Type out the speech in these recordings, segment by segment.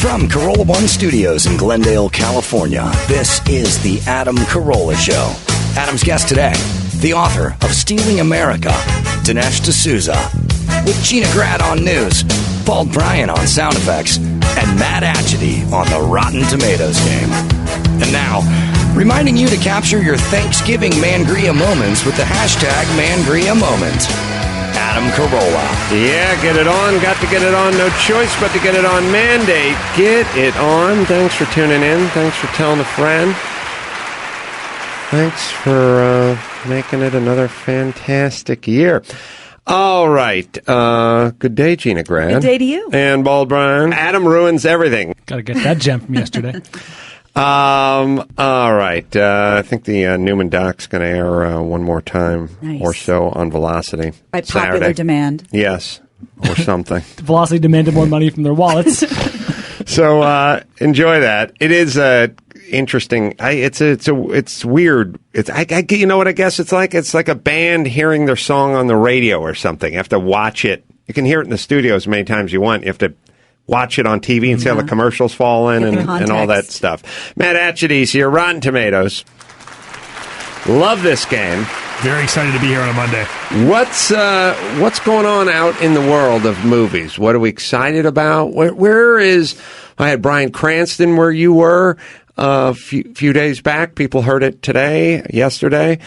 From Carolla One Studios in Glendale, California, this is The Adam Carolla Show. Adam's guest today, the author of Stealing America, Dinesh D'Souza. With Gina Grad on news, Paul Bryan on sound effects, and Matt Atchity on the Rotten Tomatoes game. And now, reminding you to capture your Thanksgiving Mangria moments with the hashtag Mangria Moment. Adam Carolla. Yeah, get it on. Got to get it on. No choice but to get it on. Mandate. Get it on. Thanks for tuning in. Thanks for telling a friend. Thanks for making it another fantastic year. All right. Good day, Gina Grad. Good day to you. And Bald Bryan. Adam ruins everything. Got to get that gem from yesterday. All right. I think the Newman doc's going to air one more time or so on Velocity. By popular demand. Yes, or something. Velocity demanded more money from their wallets. So enjoy that. It is interesting. It's weird. You know what I guess it's like? It's like a band hearing their song on the radio or something. You have to watch it. You can hear it in the studio as many times as you want. You have to watch it on TV and see how the commercials fall in and all that stuff. Matt Atchity's here, Rotten Tomatoes. Love this game. Very excited to be here on a Monday. What's going on out in the world of movies? What are we excited about? Where is... I had Bryan Cranston where you were a few days back. People heard it yesterday.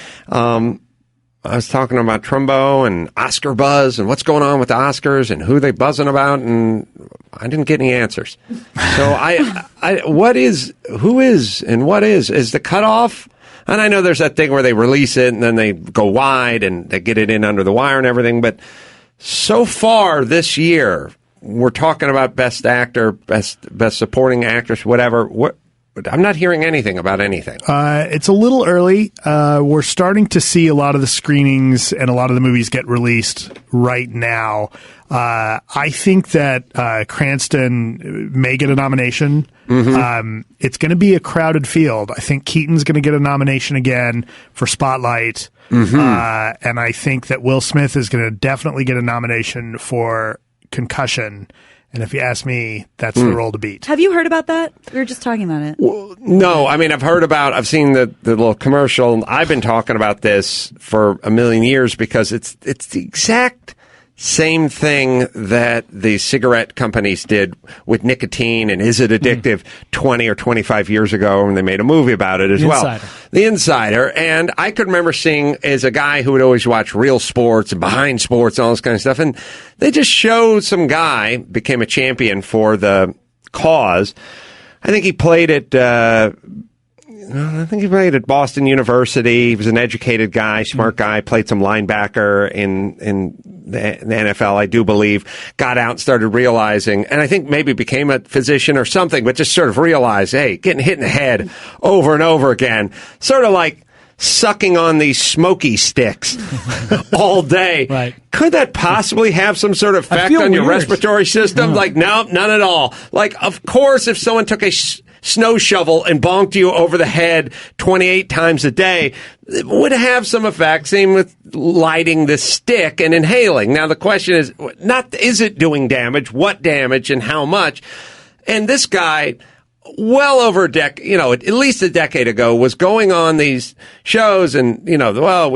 I was talking about Trumbo and Oscar buzz and what's going on with the Oscars and who they buzzing about, and I didn't get any answers. So who is the cutoff? And I know there's that thing where they release it and then they go wide and they get it in under the wire and everything. But so far this year, we're talking about best actor, best supporting actress, whatever. I'm not hearing anything about anything. It's a little early. We're starting to see a lot of the screenings and a lot of the movies get released right now. I think that Cranston may get a nomination. Mm-hmm. It's going to be a crowded field. I think Keaton's going to get a nomination again for Spotlight. Mm-hmm. And I think that Will Smith is going to definitely get a nomination for Concussion. And if you ask me, that's the role to beat. Have you heard about that? We were just talking about it. Well, no, I mean, I've seen the little commercial. I've been talking about this for a million years because it's the exact same thing that the cigarette companies did with nicotine and is it addictive 20 or 25 years ago, and they made a movie about it as well. The Insider. And I could remember seeing as a guy who would always watch Real Sports and Behind Sports and all this kind of stuff, and they just showed some guy became a champion for the cause. I think he played at Boston University. He was an educated guy, smart guy, played some linebacker in the NFL, I do believe, got out and started realizing, and I think maybe became a physician or something, but just sort of realized, hey, getting hit in the head over and over again, sort of like sucking on these smoky sticks all day. Right. Could that possibly have some sort of effect on your respiratory system? Like, no, none at all. Like, of course, if someone took a snow shovel and bonked you over the head 28 times a day, it would have some effect. Same with lighting the stick and inhaling. Now, the question is not, is it doing damage? What damage and how much? And this guy, well over a decade, at least a decade ago, was going on these shows and, we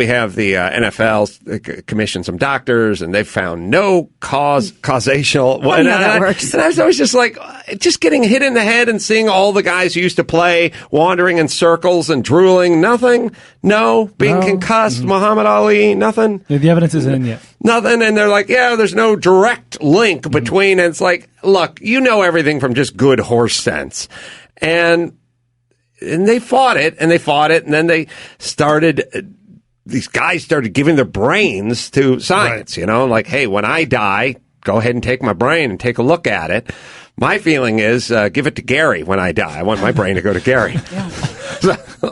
have the NFL commissioned some doctors and they've found no causational. Funny how that works. And I was always just like, just getting hit in the head and seeing all the guys who used to play wandering in circles and drooling. Nothing. No. Being concussed. Muhammad Ali. Nothing. The evidence isn't in yet. Nothing. And they're like, there's no direct link between. And it's like, look, everything from just good horse sense. And they fought it, and then these guys started giving their brains to science, like, hey, when I die, go ahead and take my brain and take a look at it. My feeling is, give it to Gary when I die. I want my brain to go to Gary.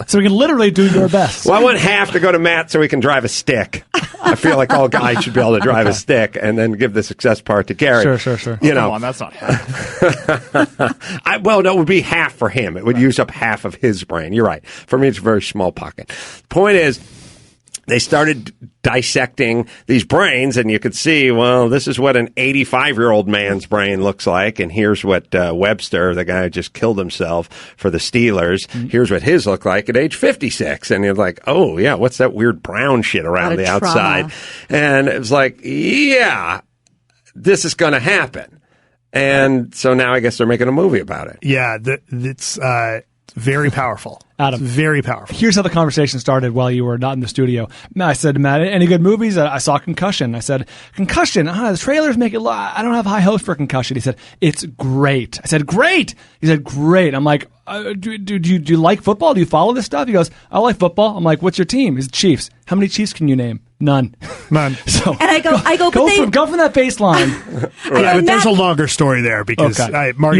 So we can literally do your best. Well, I want half to go to Matt so he can drive a stick. I feel like all guys should be able to drive a stick, and then give the success part to Gary. Sure. Come on, that's not half. No, it would be half for him. It would use up half of his brain. You're right. For me, it's a very small pocket. The point is, they started dissecting these brains, and you could see, well, this is what an 85-year-old man's brain looks like, and here's what Webster, the guy who just killed himself for the Steelers, here's what his looked like at age 56. And you're like, oh, yeah, what's that weird brown shit around the outside? And it was like, yeah, this is going to happen. And so now I guess they're making a movie about it. Yeah, it's very powerful. Adam, it's very powerful. Here's how the conversation started while you were not in the studio. I said to Matt, any good movies? I saw Concussion. I said, Concussion? The trailers make it I don't have high hopes for Concussion. He said, it's great. I said, great. He said, great. I'm like, do you like football? Do you follow this stuff? He goes, I like football. I'm like, what's your team? He's Chiefs. How many Chiefs can you name? None. So, and I go, go from that baseline. Yeah, but there's a longer story there because Marty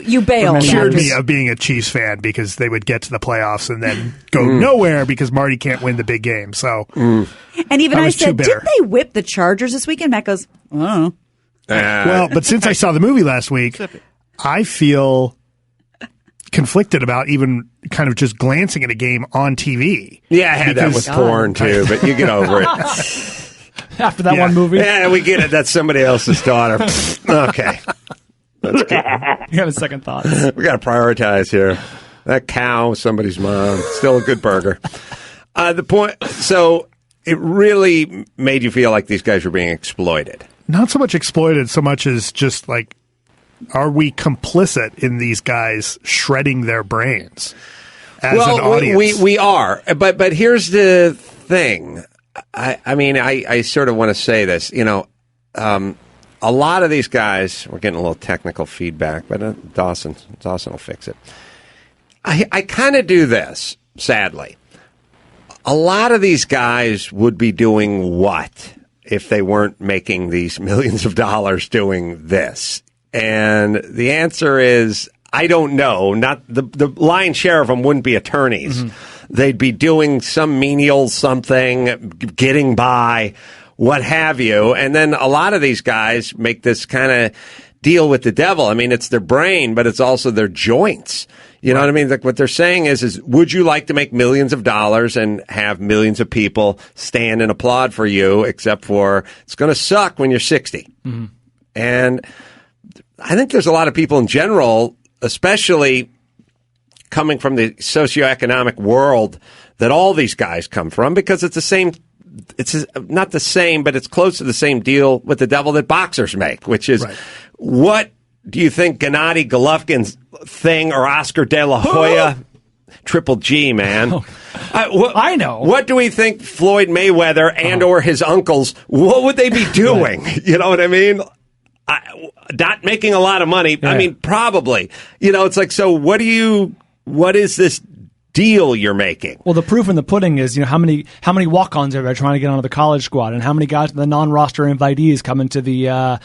you bailed. cured me of being a Chiefs fan because they would get to the playoffs and then go nowhere because Marty can't win the big game. So, and even I said, didn't they whip the Chargers this weekend? Matt goes, oh. Well, but since I saw the movie last week, I feel conflicted about even kind of just glancing at a game on TV. Yeah, I had that with porn too, but you get over it. After that one movie? Yeah, we get it. That's somebody else's daughter. Okay. That's good. You have a second thought. We got to prioritize here. That cow, somebody's mom. Still a good burger. The point, so it really made you feel like these guys were being exploited. Not so much exploited, so much as just like, are we complicit in these guys shredding their brains as an audience? We are. But here's the thing. I sort of want to say this. You know, a lot of these guys, we're getting a little technical feedback, but Dawson will fix it. I kind of do this, sadly. A lot of these guys would be doing what if they weren't making these millions of dollars doing this? And the answer is, I don't know. Not the lion's share of them wouldn't be attorneys. Mm-hmm. They'd be doing some menial something, getting by, what have you. And then a lot of these guys make this kind of deal with the devil. I mean, it's their brain, but it's also their joints. You know what I mean? Like what they're saying is would you like to make millions of dollars and have millions of people stand and applaud for you, except for it's going to suck when you're 60. Mm-hmm. And I think there's a lot of people in general, especially coming from the socioeconomic world that all these guys come from, because it's the same, it's not the same, but it's close to the same deal with the devil that boxers make, which is what do you think Gennady Golovkin's thing or Oscar De La Hoya? Triple G, man. I know. What do we think Floyd Mayweather and or his uncles, what would they be doing? You know what I mean? Not making a lot of money. Yeah. I mean, probably. You know, it's like, so what is this deal you're making? Well, the proof in the pudding is, you know, how many walk-ons are there trying to get onto the college squad, and how many guys, the non-roster invitees, come into the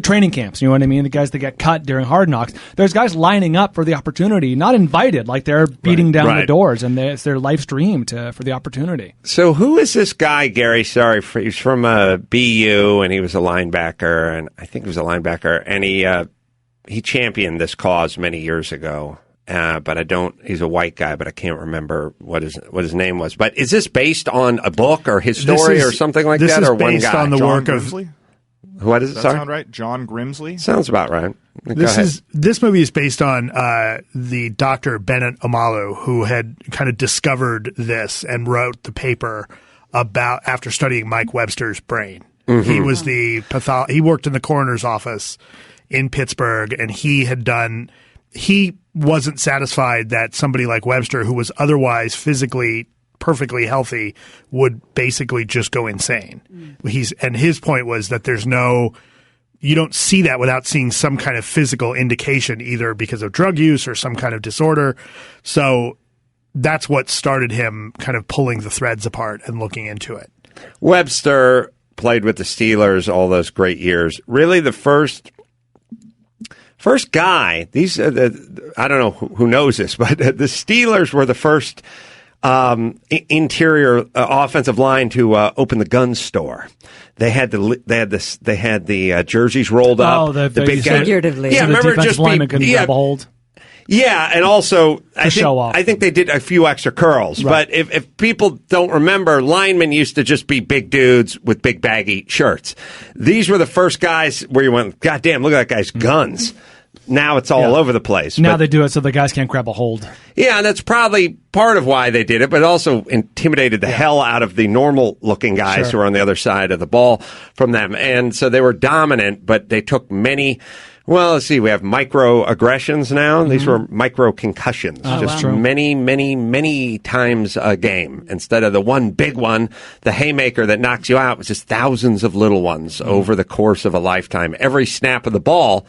training camps. You know what I mean? The guys that get cut during Hard Knocks. There's guys lining up for the opportunity, not invited, like they're beating down the doors, and it's their life's dream for the opportunity. So who is this guy, Gary? Sorry, he's from BU, and he was a linebacker, and I think he was a linebacker, and he championed this cause many years ago. But he's a white guy, but I can't remember what his name was. But is this based on a book or his story or something like that, or one guy? This is based on the work of Grimsley? What is it? Does that sound right? John Grimsley? Sounds about right. This movie is based on the Dr. Bennett Omalu, who had kind of discovered this and wrote the paper about after studying Mike Webster's brain. Mm-hmm. He was he worked in the coroner's office in Pittsburgh, and he wasn't satisfied that somebody like Webster, who was otherwise physically perfectly healthy, would basically just go insane. And his point was that you don't see that without seeing some kind of physical indication, either because of drug use or some kind of disorder. So that's what started him kind of pulling the threads apart and looking into it. Webster played with the Steelers all those great years. Really the first guy, I don't know who knows this, but the Steelers were the first interior offensive line to open the gun store. They had the jerseys rolled up. Oh, the big guy. Figuratively. Yeah, so remember just grab a hold. Yeah, and also show off. I think they did a few extra curls. Right. But if people don't remember, linemen used to just be big dudes with big baggy shirts. These were the first guys where you went, God damn, look at that guy's guns. Now it's all over the place. Now they do it so the guys can't grab a hold. Yeah, and that's probably part of why they did it, but it also intimidated the hell out of the normal-looking guys who were on the other side of the ball from them. And so they were dominant, but they took many... Well, let's see. We have microaggressions now. These were micro-concussions. Just many, many, many times a game. Instead of the one big one, the haymaker that knocks you out, was just thousands of little ones over the course of a lifetime. Every snap of the ball...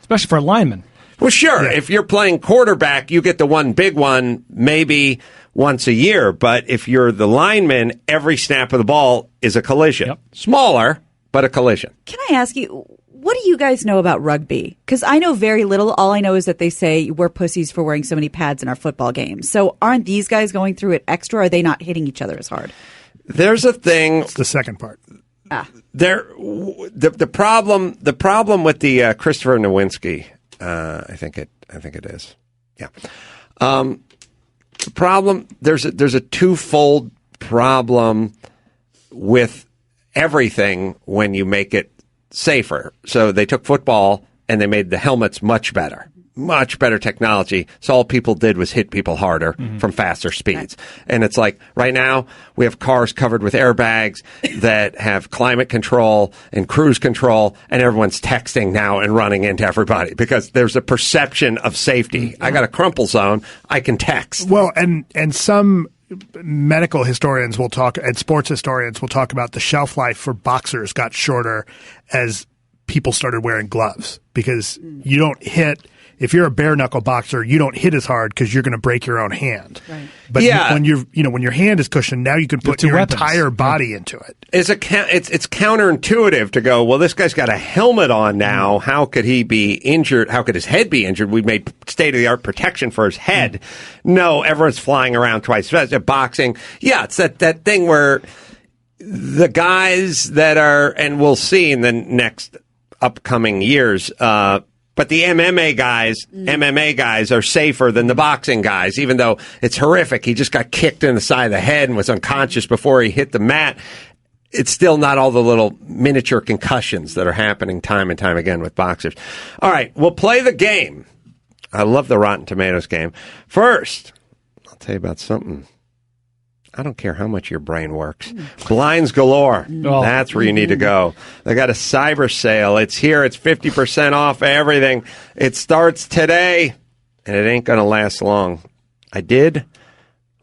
Especially for a lineman. Well, sure. Yeah. If you're playing quarterback, you get the one big one maybe once a year. But if you're the lineman, every snap of the ball is a collision. Yep. Smaller, but a collision. Can I ask you, what do you guys know about rugby? Because I know very little. All I know is that they say we're pussies for wearing so many pads in our football games. So aren't these guys going through it extra? Or are they not hitting each other as hard? There's a thing. It's the second part. The problem with the Christopher Nowinski, I think it is. Yeah. The problem, there's a twofold problem with everything when you make it safer. So they took football and they made the helmets much better technology. So all people did was hit people harder from faster speeds. And it's like right now we have cars covered with airbags that have climate control and cruise control, and everyone's texting now and running into everybody because there's a perception of safety. I got a crumple zone. I can text. Well, and some medical historians will talk, and sports historians will talk about the shelf life for boxers got shorter as people started wearing gloves, because you don't hit. If you're a bare knuckle boxer, you don't hit as hard because you're going to break your own hand. Right. But when your hand is cushioned, now you can put your entire body into it. It's counterintuitive to go, well, this guy's got a helmet on now. How could he be injured? How could his head be injured? We made state-of-the-art protection for his head. No, everyone's flying around twice as fast. Boxing, it's that thing where the guys that are, and we'll see in the next upcoming years, but the MMA guys are safer than the boxing guys, even though it's horrific. He just got kicked in the side of the head and was unconscious before he hit the mat. It's still not all the little miniature concussions that are happening time and time again with boxers. All right, we'll play the game. I love the Rotten Tomatoes game. First, I'll tell you about something. I don't care how much your brain works. Blinds galore. That's where you need to go. They got a cyber sale. It's here. It's 50% off everything. It starts today, and it ain't going to last long. I did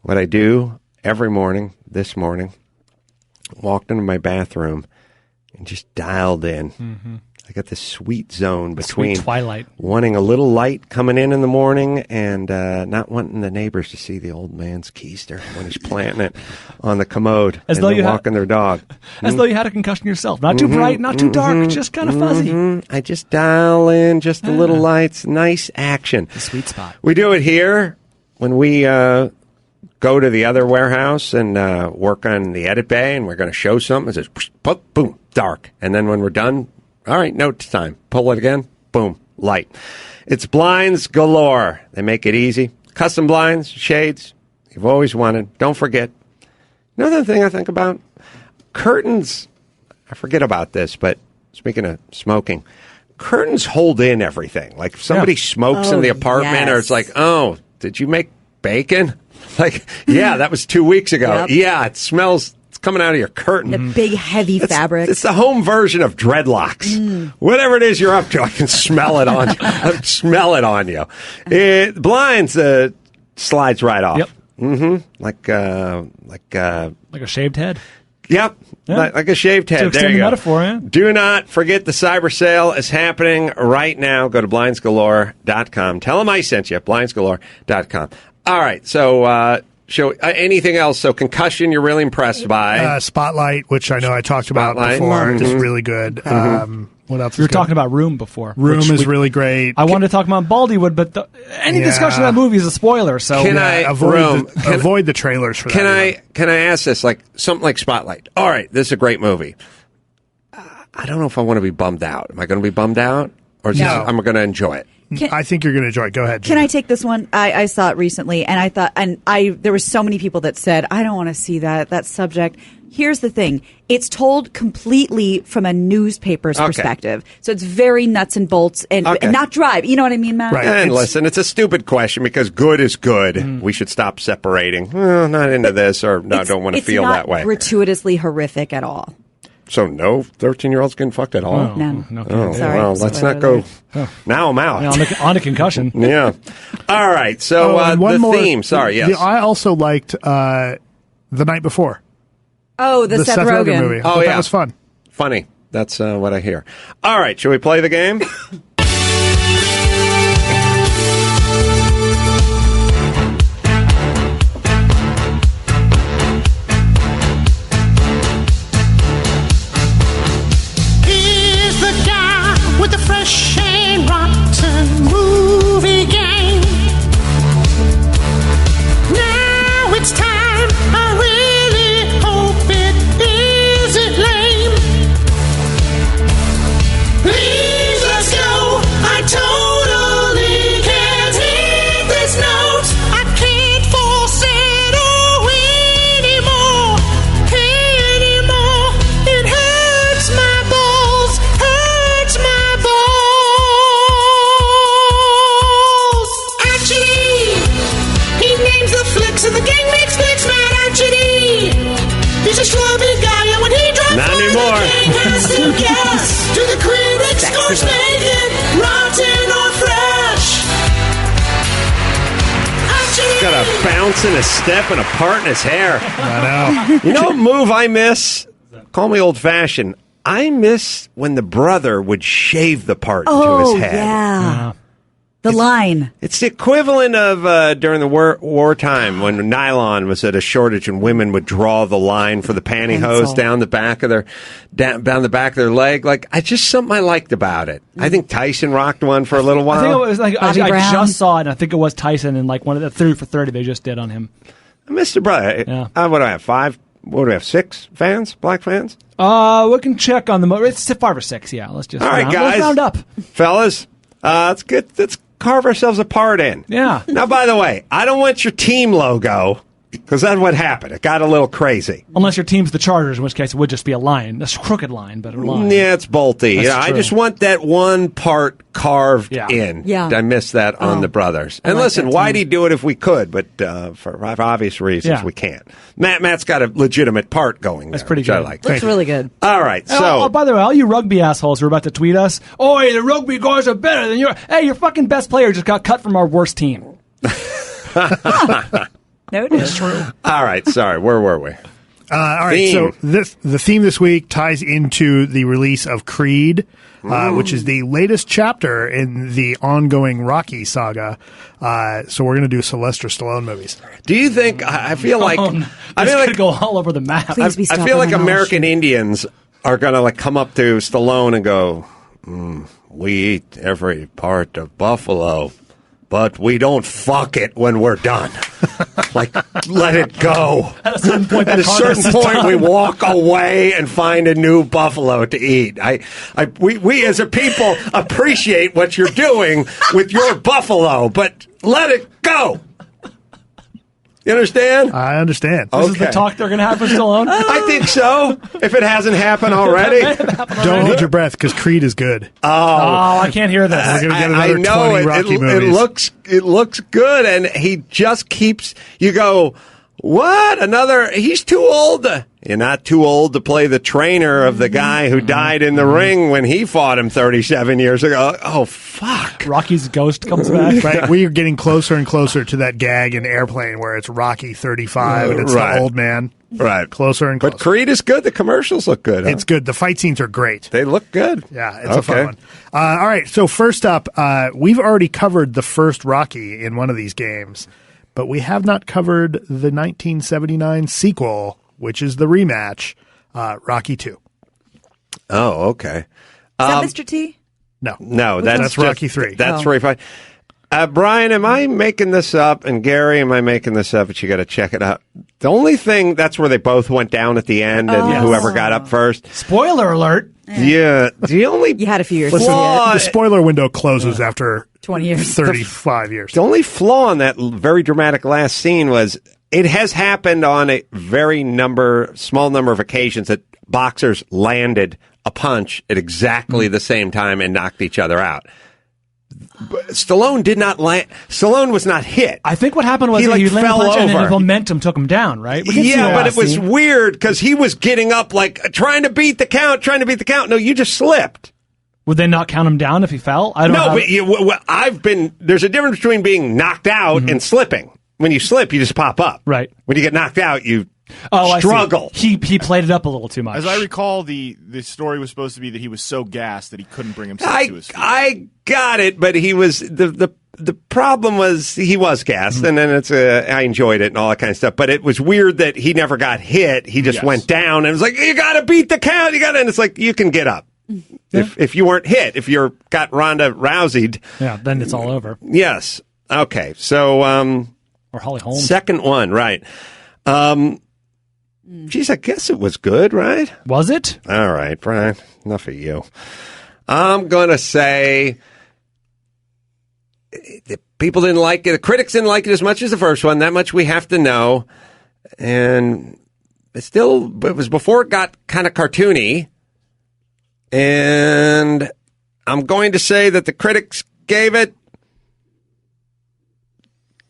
what I do every morning, this morning. Walked into my bathroom and just dialed in. I got this sweet zone between sweet twilight, wanting a little light coming in the morning and not wanting the neighbors to see the old man's keister when he's planting it on the commode as though you're walking their dog. As though you had a concussion yourself. Not too bright, not too dark, just kind of fuzzy. I just dial in just the little lights. Nice action. The sweet spot. We do it here when we go to the other warehouse and work on the edit bay, and we're going to show something. It says, boom, dark. And then when we're done, all right, notes time. Pull it again. Boom. Light. It's blinds galore. They make it easy. Custom blinds, shades, you've always wanted. Don't forget. Another thing I think about, curtains. I forget about this, but speaking of smoking, curtains hold in everything. Like if somebody smokes in the apartment, or it's like, oh, did you make bacon? Like, yeah, that was 2 weeks ago. Yep. Yeah, it smells. Coming out of your curtain. The big, heavy fabric. It's the home version of dreadlocks. Whatever it is you're up to, I can smell it on you. I can smell it on you. Blinds slides right off. Yep. Like a shaved head. Yep. Yeah. Like a shaved head. To extend there you the go. metaphor, yeah. Do not forget the cyber sale is happening right now. Go to blindsgalore.com. Tell them I sent you. Blindsgalore.com. All right. So, anything else? So concussion, you're really impressed by. Spotlight, which I know I talked about before, is really good. What else? We were talking about Room before. Room is really great. I wanted to talk about Baldywood, but any discussion of that movie is a spoiler. So avoid the trailers for that. Can I ask this? Like something like Spotlight. All right, this is a great movie. I don't know if I want to be bummed out. Am I going to be bummed out? Or I'm going to enjoy it? I think you're going to enjoy it. Go ahead. Can I take this one? I saw it recently, and I thought, there were so many people that said, I don't want to see that subject. Here's the thing. It's told completely from a newspaper's perspective. So it's very nuts and bolts and not drive. You know what I mean, Matt? Right. And listen, it's a stupid question because good is good. We should stop separating. Well, not into this or no, I don't want to feel that way. It's not gratuitously horrific at all. So no 13-year-olds getting fucked at all? No. Sorry. Well, let's not go. Now I'm out. Yeah, on to concussion. Yeah. All right. So the theme. Sorry, yes. I also liked The Night Before. Oh, the Seth Rogen movie. That was fun. Funny. That's what I hear. All right. Shall we play the game? Here's the guy with the fresh and rotten movie game. Now it's time. I really hope it isn't lame. Please, let's go. I totally can't hit this note. I can't force it anymore. It hurts my balls. Hurts my balls. Actually, he names the flicks and the gang makes flicks. Mad Archie. He's a schlubby guy, and when he drops Not one, anymore. the gang has to guess. To the critics, scores make it rotten or fresh. Archie. Got a bounce and a step and a part in his hair. I know. You know what move I miss? Call me old-fashioned. I miss when the brother would shave the part into his head. Yeah. The line. It's the equivalent of during the wartime when nylon was at a shortage and women would draw the line for the pantyhose Pencil. down the back of their leg. Like, I just something I liked about it. I think Tyson rocked one for a little while. I think it was like Bobby I Brown. just saw it. And I think it was Tyson and like one of the 30 for 30 they just did on him. Mr. Brother, Yeah. what do I have? 5? What do we have? 6 fans? Black fans? We can check on the it's 5 or 6. Yeah, let's just All right, guys. let's round up. Fellas, let's carve ourselves a part in. Yeah. Now, by the way, I don't want your team logo because that's what happened. It got a little crazy. Unless your team's the Chargers, in which case it would just be a line, a crooked line, but a line. Yeah, it's bolty. That's I true. just want that one part carved Yeah. in. Yeah. I miss that on the brothers. And like listen, that, why'd too. he do it if we could? But for obvious reasons, Yeah. we can't. Matt's got a legitimate part going there. That's pretty which I good. like. Looks really good. All right, Oh, so by the way, all you rugby assholes who are about to tweet us, oh, hey, the rugby guys are better than your fucking best player just got cut from our worst team. No, it is true. all right, sorry, where were we? All right, Theme. so the theme this week ties into the release of Creed, which is the latest chapter in the ongoing Rocky saga. So we're going to do Sylvester Stallone movies. Do you think? I feel like I This feel could like go all over the map. Please be I stopped feel by like my knowledge. American Indians are going to like come up to Stallone and go, "We eat every part of buffalo, but we don't fuck it when we're done. Like, let it go." At a certain point, At a certain point, we walk away and find a new buffalo to eat. We as a people appreciate what you're doing with your buffalo, but let it go. You understand? I understand. This is the talk they're going to have with Stallone? I think so. If it hasn't happened already. Don't hold your breath because Creed is good. Oh, I can't hear this. We're going to get I another know 20 Rocky it movies. looks good, and he just keeps. You go, what? Another? He's too old. You're not too old to play the trainer of the guy who died in the ring when he fought him 37 years ago. Oh, fuck. Rocky's ghost comes back. Right, we are getting closer and closer to that gag in Airplane where it's Rocky 35 and it's Right. the old man. Right. Closer and closer. But Creed is good. The commercials look good. Huh? It's good. The fight scenes are great. They look good. Yeah, it's a fun one. All right, so first up, we've already covered the first Rocky in one of these games, but we have not covered the 1979 sequel, which is the rematch, Rocky 2. Oh, okay. Is that Mr. T? No, That's Rocky 3. That's very fine. Brian, am I making this up? And Gary, am I making this up? But you got to check it out. The only thing, that's where they both went down at the end and whoever got up first. Spoiler alert. Yeah. The only You had a few years. Listen, Flaw- the spoiler window closes after 20 years. 35 years. The only flaw in that very dramatic last scene was it has happened on a small number of occasions that boxers landed a punch at exactly the same time and knocked each other out. But Stallone did not land. Stallone was not hit. I think what happened was He, that like, he landed a fell punch and then over. the momentum took him down, right? We can see Yeah, that but it was scene. weird because he was getting up like trying to beat the count. No, you just slipped. Would they not count him down if he fell? I don't know. But there's a difference between being knocked out and slipping. When you slip, you just pop up. Right. When you get knocked out, you I see. struggle. He played it up a little too much. As I recall, the story was supposed to be that he was so gassed that he couldn't bring himself to his feet. I got it, but he was the problem was he was gassed, and then I enjoyed it and all that kind of stuff. But it was weird that he never got hit. He just went down and it was like, you got to beat the count. And it's like, you can get up. If you weren't hit, if you're got Ronda Rousey'd. Yeah, then it's all over. Yes. Okay. So, Or Holly Holmes. second one, right. Geez, I guess it was good, right? Was it? All right, Brian, enough of you. I'm going to say the people didn't like it. The critics didn't like it as much as the first one. That much we have to know. And it was before it got kind of cartoony. And I'm going to say that the critics gave it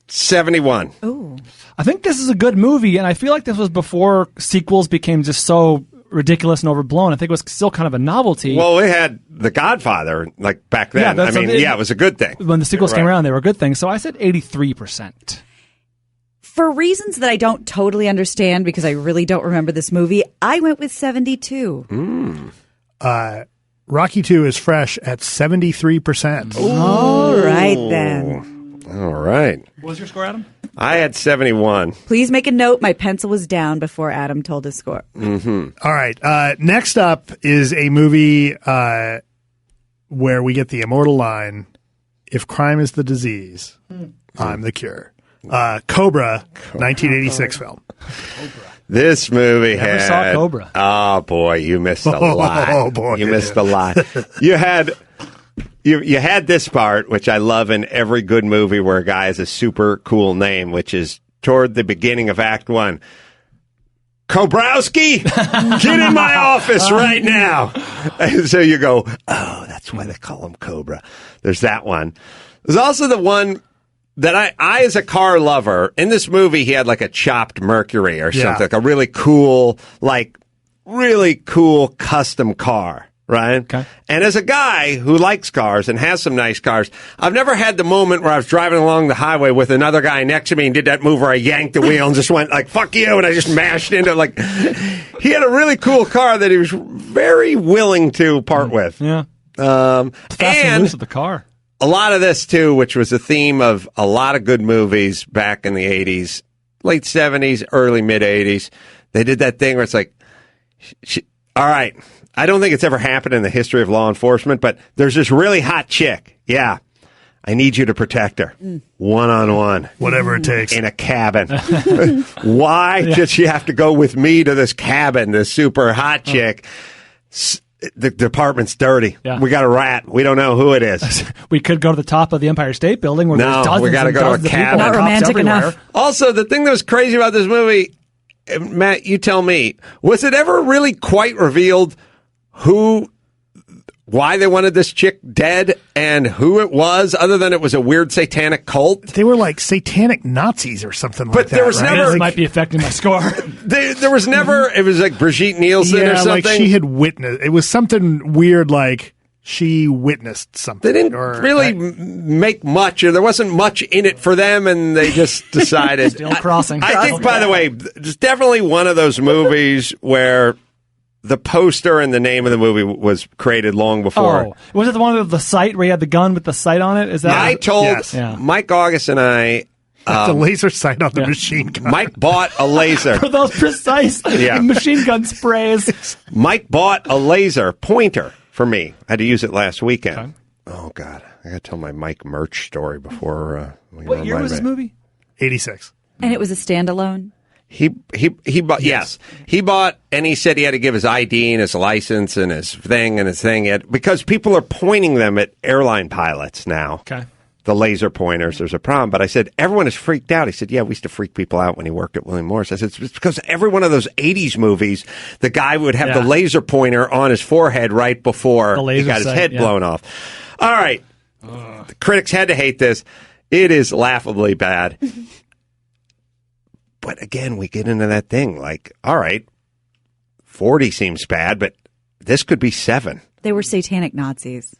71. Ooh. I think this is a good movie, and I feel like this was before sequels became just so ridiculous and overblown. I think it was still kind of a novelty. Well, we had The Godfather, like, back then. Yeah, it was a good thing. When the sequels came around, they were good things. So I said 83%. For reasons that I don't totally understand, because I really don't remember this movie, I went with 72. Rocky 2 is fresh at 73%. All right, then. All right. What was your score, Adam? I had 71. Please make a note. My pencil was down before Adam told his score. Mm-hmm. All right. Next up is a movie where we get the immortal line, "If crime is the disease, I'm the cure." Cobra, 1986 film. This movie Never had... saw Cobra. Oh, boy, you missed a lot. Oh, boy. You missed a lot. You had this part, which I love in every good movie where a guy has a super cool name, which is toward the beginning of Act 1. Kobrowski, get in my office right now. And so you go, oh, that's why they call him Cobra. There's that one. There's also the one that I as a car lover, in this movie, he had like a chopped Mercury or something, like a really cool custom car. Right? Okay. And as a guy who likes cars and has some nice cars, I've never had the moment where I was driving along the highway with another guy next to me and did that move where I yanked the wheel and just went like, fuck you, and I just mashed into it. Like, he had a really cool car that he was very willing to part with. Yeah. Fast and loose with the car. A lot of this, too, which was a theme of a lot of good movies back in the 80s, late 70s, early mid-80s. They did that thing where it's like, all right, I don't think it's ever happened in the history of law enforcement, but there's this really hot chick. Yeah. I need you to protect her. One-on-one. Whatever it takes. In a cabin. Why does she have to go with me to this cabin, this super hot chick? The department's dirty. Yeah. We got a rat. We don't know who it is. We could go to the top of the Empire State Building where there's dozens we got to and go to a dozens of people cabin. and Not cops romantic everywhere. enough. Also, the thing that was crazy about this movie, Matt, you tell me, was it ever really quite revealed why they wanted this chick dead and who it was, other than it was a weird satanic cult? They were like satanic Nazis or something like that. But there was right? never- This might be affecting my score. There was never, it was like Brigitte Nielsen or something. like she had witnessed. It was something weird, like she witnessed something. They didn't really make much, or there wasn't much in it for them, and they just decided. Still crossing. I think, by the way, it's definitely one of those movies where the poster and the name of the movie was created long before. Oh, was it the one with the sight where you had the gun with the sight on it? Is that? I told Yes. Yeah. Mike August and I, the laser sight on the machine gun. Mike bought a laser. For those precise machine gun sprays. Mike bought a laser pointer for me. I had to use it last weekend. Okay. Oh, God. I got to tell my Mike merch story before. What year was this movie? 86. And it was a standalone. He bought, yes. He bought, and he said he had to give his ID and his license and his thing, because people are pointing them at airline pilots now. Okay. The laser pointers, there's a problem. But I said, everyone is freaked out. He said, yeah, we used to freak people out when he worked at William Morris. I said, it's because every one of those 80s movies, the guy would have the laser pointer on his forehead right before he got his head blown off. All right. The critics had to hate this. It is laughably bad. But again, we get into that thing like, all right, 40 seems bad, but this could be 7. They were satanic Nazis.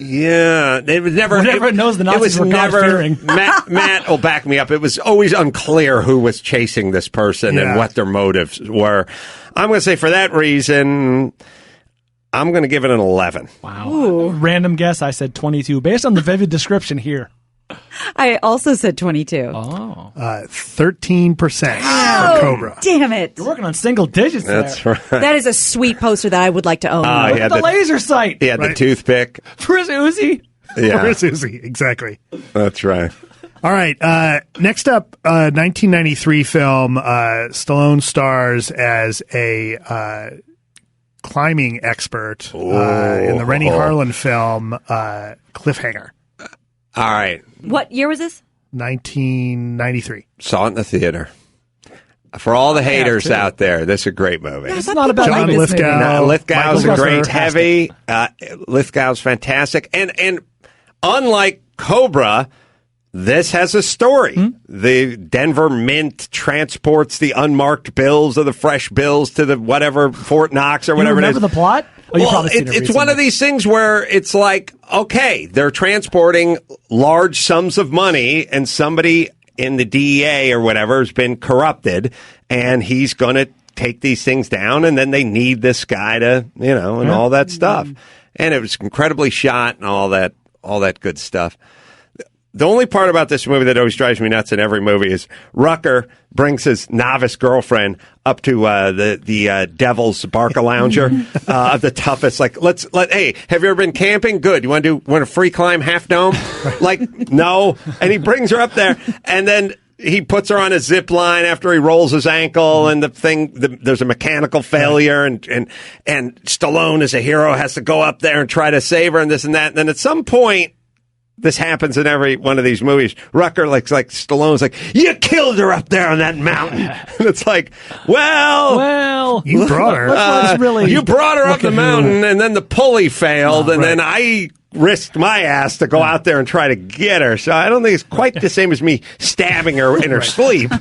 Yeah, it was never. Whoever knows the Nazis were God-fearing. Matt will back me up. It was always unclear who was chasing this person and what their motives were. I'm going to say for that reason, I'm going to give it an 11. Wow. Ooh. Random guess, I said 22, based on the vivid description here. I also said 22. 13% for Cobra. Damn it. You're working on single digits there. That's right. That is a sweet poster that I would like to own. Look at the laser sight. Yeah, the toothpick. Where's Uzi? Yeah. Where's Uzi? Exactly. That's right. All right. Next up, 1993 film. Stallone stars as a climbing expert in the Rennie Harlan film Cliffhanger. All right. What year was this? 1993. Saw it in the theater. For all the haters out there, this is a great movie. It's not about John Lithgow. Lithgow's a great heavy. Lithgow's fantastic. And unlike Cobra, this has a story. The Denver Mint transports the unmarked bills or the fresh bills to the whatever Fort Knox or whatever it is. Remember the plot? Oh, well, it's one of these things where it's like, okay, they're transporting large sums of money and somebody in the DEA or whatever has been corrupted and he's going to take these things down and then they need this guy to, and all that stuff. And it was incredibly shot and all that good stuff. The only part about this movie that always drives me nuts in every movie is Rucker brings his novice girlfriend up to the Devil's Barca Lounger of the toughest. Like, hey, have you ever been camping? Good. You want to free climb Half Dome? Like, no. And he brings her up there, and then he puts her on a zip line after he rolls his ankle, and there's a mechanical failure, and Stallone as a hero has to go up there and try to save her, and this and that. And then at some point, this happens in every one of these movies. Rucker, like Stallone's like, you killed her up there on that mountain. And it's like, well, you brought her. You brought her up the mountain, and then the pulley failed, and then I risked my ass to go out there and try to get her. So I don't think it's quite the same as me stabbing her in her sleep.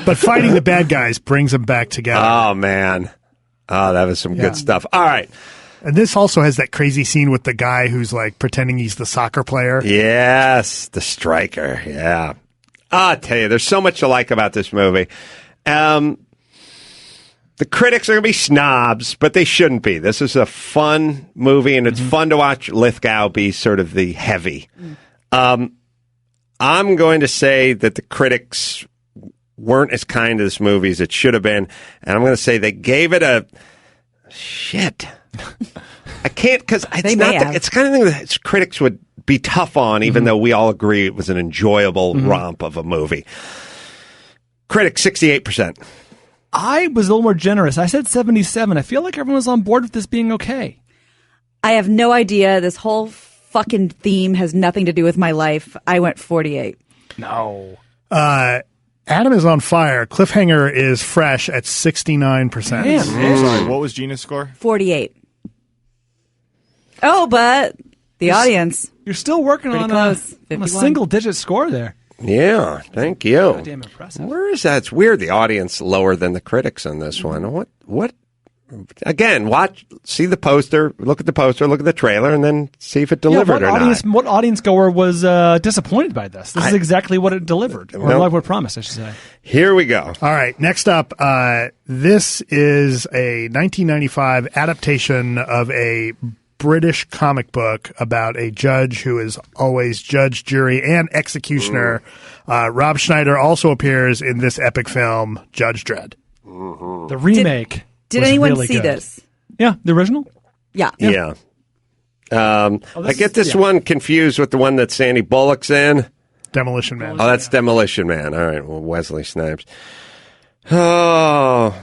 But fighting the bad guys brings them back together. Oh, man. Oh, that was some good stuff. All right. And this also has that crazy scene with the guy who's like pretending he's the soccer player. Yes, the striker. Yeah. I'll tell you, there's so much to like about this movie. The critics are going to be snobs, but they shouldn't be. This is a fun movie, and it's fun to watch Lithgow be sort of the heavy. I'm going to say that the critics weren't as kind to this movie as it should have been, and I'm going to say they gave it a shit. I can't, because it's kind of thing that critics would be tough on, even though we all agree it was an enjoyable romp of a movie. Critics, 68%. I was a little more generous. I said 77. I feel like everyone was on board with this being okay. I have no idea. This whole fucking theme has nothing to do with my life. I went 48. No. Adam is on fire. Cliffhanger is fresh at 69%. Damn. Sorry, what was Gina's score? 48. Oh, but the audience. You're still working on a single-digit score there. Yeah, thank you. Goddamn impressive. Where is that? It's weird. The audience lower than the critics on this one. What? Again, see the poster, look at the poster, look at the trailer, and then see if it delivered or not. What audience goer was disappointed by this? This is exactly what it delivered, or like what it promised, I should say. Here we go. All right, next up, this is a 1995 adaptation of a British comic book about a judge who is always judge, jury, and executioner. Rob Schneider also appears in this epic film, Judge Dredd. The remake. Did anyone really see good. this? Yeah, the original? Yeah. I get this one confused with the one that Sandy Bullock's in. Demolition Man. Oh, that's Demolition Man. All right, well, Wesley Snipes. Oh,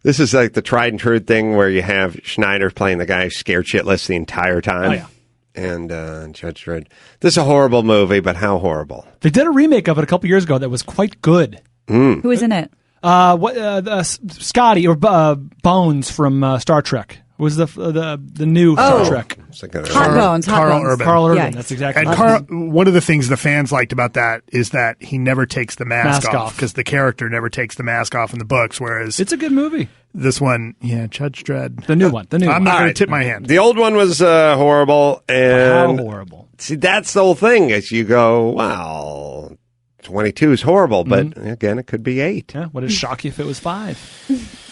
this is like the tried and true thing where you have Schneider playing the guy scared shitless the entire time. Oh, yeah. And Judge Dredd. This is a horrible movie, but how horrible? They did a remake of it a couple years ago that was quite good. Who is in it? Scotty or Bones from Star Trek. Was the new Star Trek? Hot Bones. Carl Urban. Carl Urban. Yeah. That's exactly. And right. one of the things the fans liked about that is that he never takes the mask off because the character never takes the mask off in the books. Whereas It's a good movie. this one, Judge Dredd, The new one. I'm not going to tip my hand. The old one was horrible. And How horrible. see, that's the whole thing. Is you go, wow, 22 is horrible, but again, it could be 8. Yeah. Would it shock you if it was 5?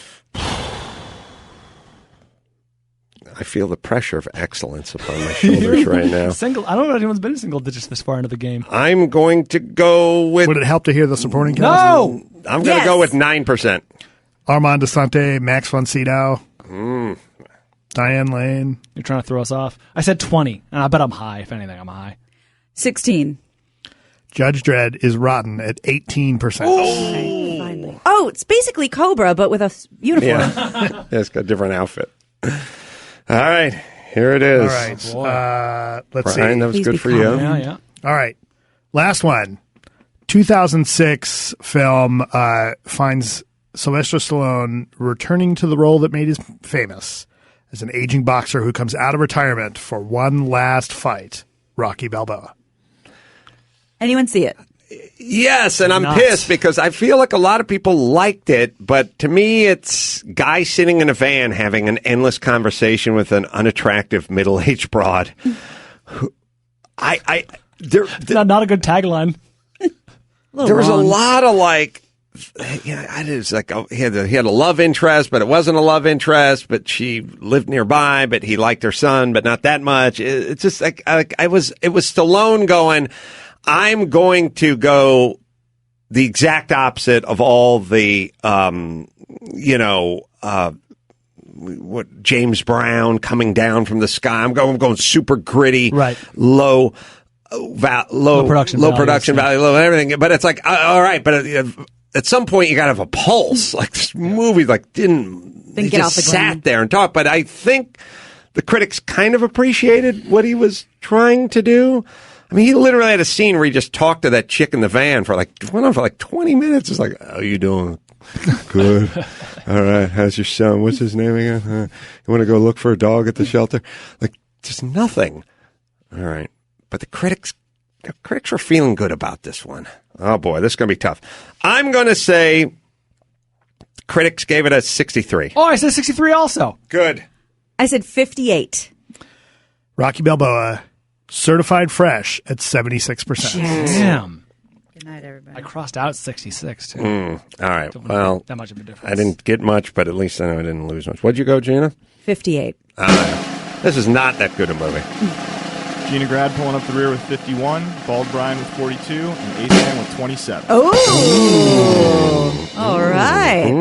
I feel the pressure of excellence upon my shoulders right now. I don't know if anyone's been in single digits this far into the game. I'm going to go with. Would it help to hear the supporting cast? No. I'm going to go with 9%. Armand Desante, Max von Sydow, Diane Lane. You're trying to throw us off. I said 20, and I bet I'm high. If anything, I'm high. 16. Judge Dredd is rotten at 18%. Okay, finally. Oh, it's basically Cobra, but with a uniform. Yeah, it's got a different outfit. All right, here it is. All right. Let's Brian, see. that was Please good be for you. kind. Yeah. All right. Last one. 2006 film finds Sylvester Stallone returning to the role that made him famous as an aging boxer who comes out of retirement for one last fight, Rocky Balboa. Anyone see it? Yes, and I'm Nuts. pissed because I feel like a lot of people liked it, but to me, it's guy sitting in a van having an endless conversation with an unattractive middle-aged broad. Not a good tagline. There was a lot of like, it was like he had a love interest, but it wasn't a love interest. But she lived nearby, but he liked her son, but not that much. It's just like it was Stallone going, I'm going to go the exact opposite of all the, what James Brown coming down from the sky. I'm going super gritty, Right. low production value, low everything. But it's like, all right, but at some point you got to have a pulse. Like this movie, Didn't he get just off the ground. sat there and talked. But I think the critics kind of appreciated what he was trying to do. I mean, he literally had a scene where he just talked to that chick in the van went on for 20 minutes. It's like, how you doing? Good. All right. How's your son? What's his name again? You want to go look for a dog at the shelter? Like, just nothing. All right. But the critics were feeling good about this one. Oh boy, this is going to be tough. I'm going to say critics gave it a 63. Oh, I said 63 also. Good. I said 58. Rocky Balboa, certified fresh at 76%. Damn. Good night, everybody. I crossed out 66 too. All right. Well, That much of a difference. I didn't get much, but at least I know I didn't lose much. What'd you go, Gina? 58. This is not that good a movie. Gina Grad pulling up the rear with 51, Bald Brian with 42, and Ace Man with 27. Oh, all right.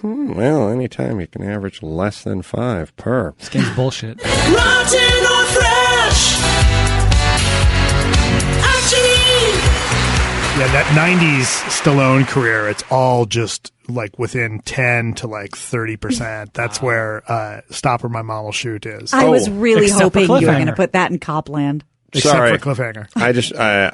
Well, anytime you can average less than 5 per. This game's bullshit. Rotten or fresh? Actually, Yeah, that 90s Stallone career, it's all just like within 10 to 30%. That's where Stop or My Mom Will Shoot is. I was really Except for hoping you were Cliffhanger. going to put that in Copland. Except Sorry. for Cliffhanger.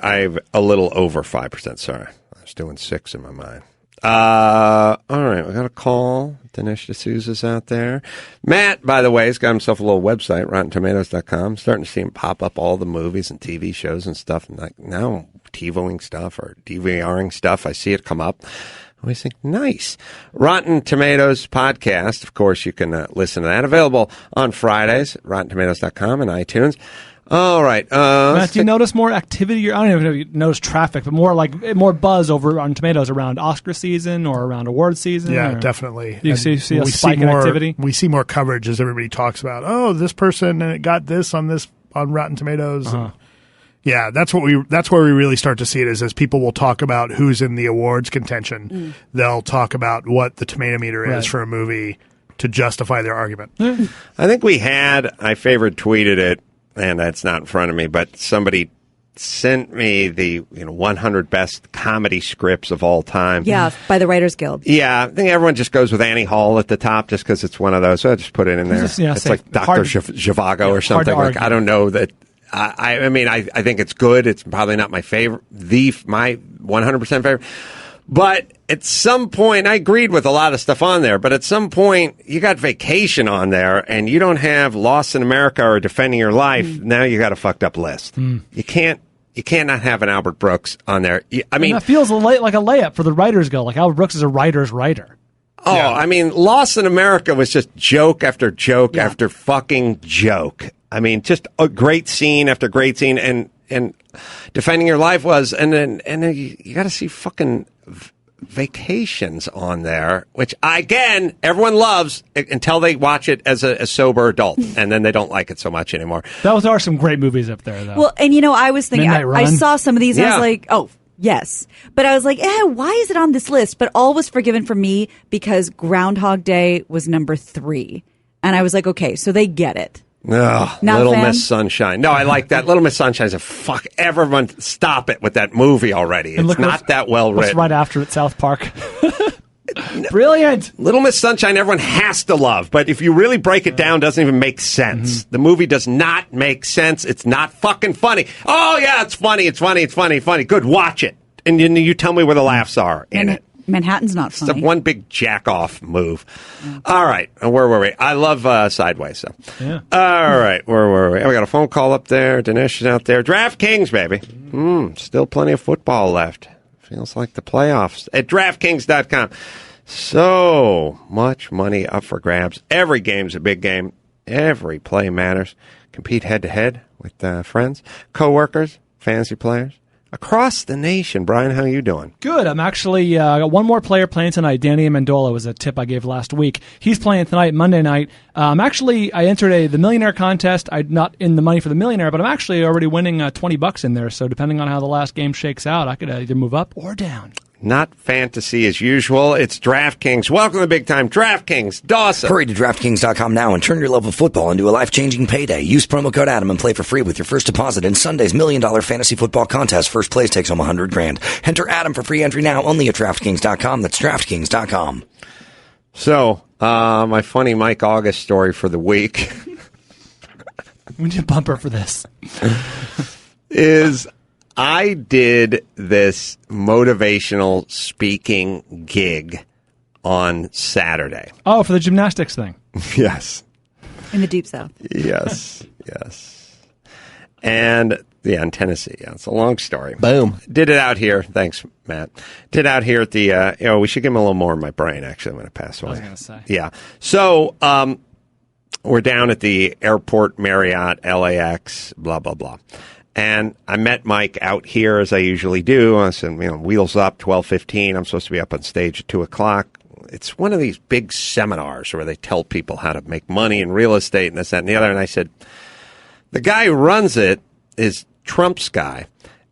I'm a little over 5%. Sorry. I was doing 6 in my mind. All right. We got a call. Dinesh D'Souza's out there. Matt, by the way, has got himself a little website, RottenTomatoes.com. Starting to see him pop up all the movies and TV shows and stuff. And now TiVoing stuff or DVRing stuff. I see it come up. I always think, nice. Rotten Tomatoes podcast. Of course, you can listen to that. Available on Fridays at RottenTomatoes.com and iTunes. All right. Matt, do you notice more activity? I don't even know if you notice traffic, but more buzz over on Tomatoes around Oscar season or around award season? Yeah, or definitely. Do you see a we spike see in more, activity? We see more coverage as everybody talks about, this person and it got this on Rotten Tomatoes. Uh-huh. Yeah, that's where we really start to see it is as people will talk about who's in the awards contention. They'll talk about what the tomato meter is Right. for a movie to justify their argument. I think I favored tweeted it, and that's not in front of me, but somebody sent me the 100 best comedy scripts of all time. Yeah, by the Writers Guild. Yeah, I think everyone just goes with Annie Hall at the top just because it's one of those. So I just put it in there. It's like Dr. Zhivago or something. Like, I don't know that. I mean, I think it's good. It's probably not my favorite, my 100% favorite. But at some point, I agreed with a lot of stuff on there, but at some point, you got Vacation on there, and you don't have Lost in America or Defending Your Life. Now you got a fucked up list. You can't not have an Albert Brooks on there. I mean, that feels like a layup for the Writers Guild. Like Albert Brooks is a writer's writer. Oh, yeah. I mean, Lost in America was just joke after joke after fucking joke. I mean, just a great scene after great scene, and Defending Your Life was, and then you got to see fucking Vacations on there, which again everyone loves until they watch it as a sober adult, and then they don't like it so much anymore. Those are some great movies up there, though. Well, and I was thinking, I saw some of these, and I was like, oh. Yes. But I was like, why is it on this list? But all was forgiven for me because Groundhog Day was number 3. And I was like, okay, so they get it. No, Little Miss Sunshine. No, I like that. Little Miss Sunshine is a fuck. Everyone stop it with that movie already. It's not that well written. What's right after it, South Park? Brilliant. Little Miss Sunshine, everyone has to love. But if you really break it down, it doesn't even make sense. The movie does not make sense. It's not fucking funny. Oh, yeah, it's funny. It's funny. It's funny. Funny. Good. Watch it. And you tell me where the laughs are in it. Manhattan's not funny. It's one big jack-off move. All right. Where were we? I love Sideways. So. Yeah. All right. Where were we? We got a phone call up there. Dinesh is out there. DraftKings, baby. Still plenty of football left. Feels like the playoffs. At DraftKings.com. So much money up for grabs. Every game's a big game. Every play matters. Compete head-to-head with friends, coworkers, fantasy players. Across the nation. Brian, how are you doing? Good. I'm actually got one more player playing tonight. Danny Amendola was a tip I gave last week. He's playing tonight, Monday night. I entered the Millionaire contest. I'm not in the money for the Millionaire, but I'm actually already winning $20 in there. So depending on how the last game shakes out, I could either move up or down. Not fantasy as usual. It's DraftKings. Welcome to the big time. DraftKings. Dawson. Hurry to DraftKings.com now and turn your love of football into a life-changing payday. Use promo code Adam and play for free with your first deposit in Sunday's $1 million fantasy football contest. First place takes home $100,000. Enter Adam for free entry now only at DraftKings.com. That's DraftKings.com. So, my funny Mike August story for the week. We need a bumper for this. is... I did this motivational speaking gig on Saturday. Oh, for the gymnastics thing. Yes. In the Deep South. Yes. And, in Tennessee. Yeah, it's a long story. Boom. Did it out here. Thanks, Matt. Did out here at the, we should give him a little more in my brain, actually, when it passed away. I was going to say. Yeah. So, we're down at the airport, Marriott, LAX, blah, blah, blah. And I met Mike out here, as I usually do. I said, wheels up, 12:15. I'm supposed to be up on stage at 2 o'clock. It's one of these big seminars where they tell people how to make money in real estate and this, that, and the other. And I said, the guy who runs it is Trump's guy,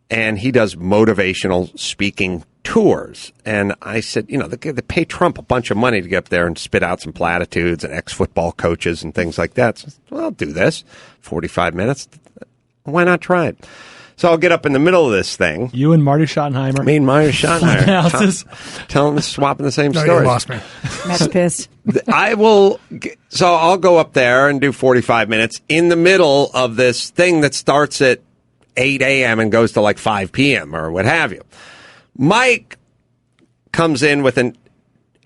and he does motivational speaking tours. And I said, they pay Trump a bunch of money to get up there and spit out some platitudes and ex-football coaches and things like that. So, well, I'll do this. 45 minutes. Why not try it? So I'll get up in the middle of this thing. You and Marty Schottenheimer. Me and Marty Schottenheimer. Tell them swapping the same stories. You lost me. Matt's pissed. So I'll go up there and do 45 minutes in the middle of this thing that starts at 8 a.m. and goes to like 5 p.m. or what have you. Mike comes in with an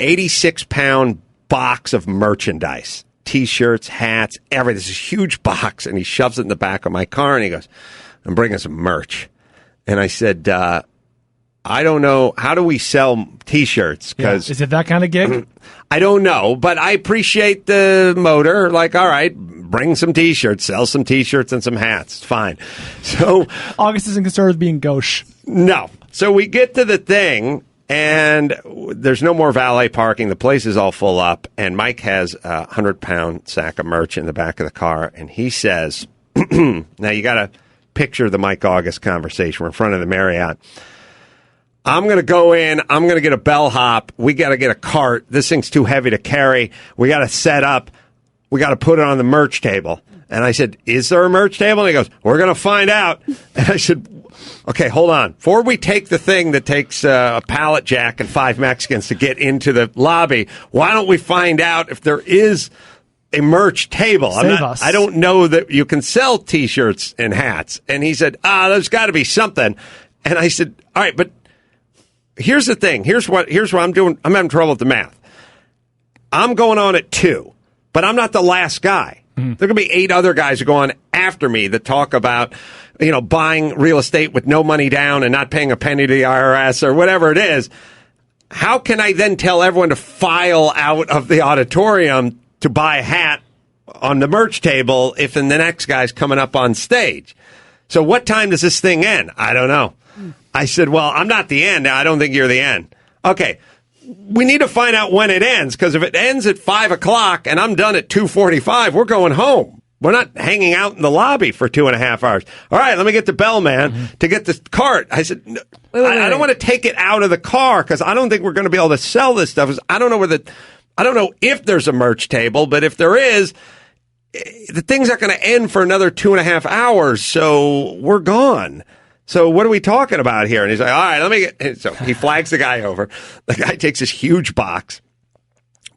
86-pound box of merchandise. T-shirts, hats, everything. This is a huge box, and he shoves it in the back of my car, and he goes, I'm bringing some merch. And I said, I don't know. How do we sell T-shirts? Is it that kind of gig? I don't know, but I appreciate the motor. Like, all right, bring some T-shirts, sell some T-shirts and some hats. It's fine. So August isn't concerned with being gauche. No. So we get to the thing, and there's no more valet parking. The place is all full up, and Mike has a 100-pound sack of merch in the back of the car, and he says, now you got to picture the Mike August conversation. We're in front of the Marriott. I'm going to go in. I'm going to get a bellhop. We got to get a cart. This thing's too heavy to carry. We got to set up. We got to put it on the merch table. And I said, is there a merch table? And he goes, we're going to find out. And I said, okay, hold on. Before we take the thing that takes a pallet jack and 5 Mexicans to get into the lobby, why don't we find out if there is a merch table? I don't know that you can sell T-shirts and hats. And he said, there's got to be something. And I said, all right, but here's the thing. Here's what I'm doing. I'm having trouble with the math. I'm going on at 2, but I'm not the last guy. There are going to be 8 other guys who go on after me that talk about, buying real estate with no money down and not paying a penny to the IRS or whatever it is. How can I then tell everyone to file out of the auditorium to buy a hat on the merch table if the next guy's coming up on stage? So what time does this thing end? I don't know. I said, well, I'm not the end. I don't think you're the end. Okay. We need to find out when it ends, because if it ends at 5 o'clock and I'm done at 2:45, we're going home. We're not hanging out in the lobby for 2.5 hours. All right, let me get the bellman to get the cart. I said, wait. I don't want to take it out of the car because I don't think we're going to be able to sell this stuff. I don't know if there's a merch table, but if there is, the thing's not going to end for another 2.5 hours. So we're gone. So what are we talking about here? And he's like, all right, let me get... So he flags the guy over. The guy takes this huge box,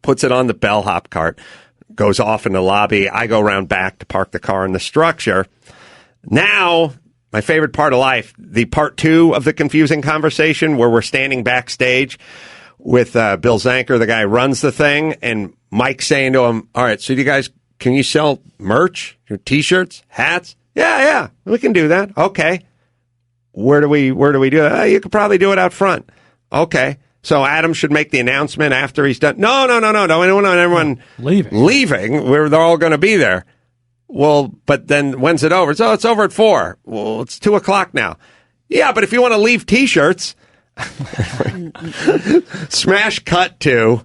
puts it on the bellhop cart, goes off in the lobby. I go around back to park the car in the structure. Now, my favorite part of life, the part 2 of the confusing conversation where we're standing backstage with Bill Zanker, the guy who runs the thing, and Mike's saying to him, all right, so you guys, can you sell merch, your T-shirts, hats? Yeah, we can do that. Okay. Where do we do that? You could probably do it out front. Okay. So Adam should make the announcement after he's done. No. I don't want everyone leaving. They're all going to be there. Well, but then when's it over? So it's over at 4. Well, it's 2 o'clock now. Yeah, but if you want to leave T-shirts, smash cut to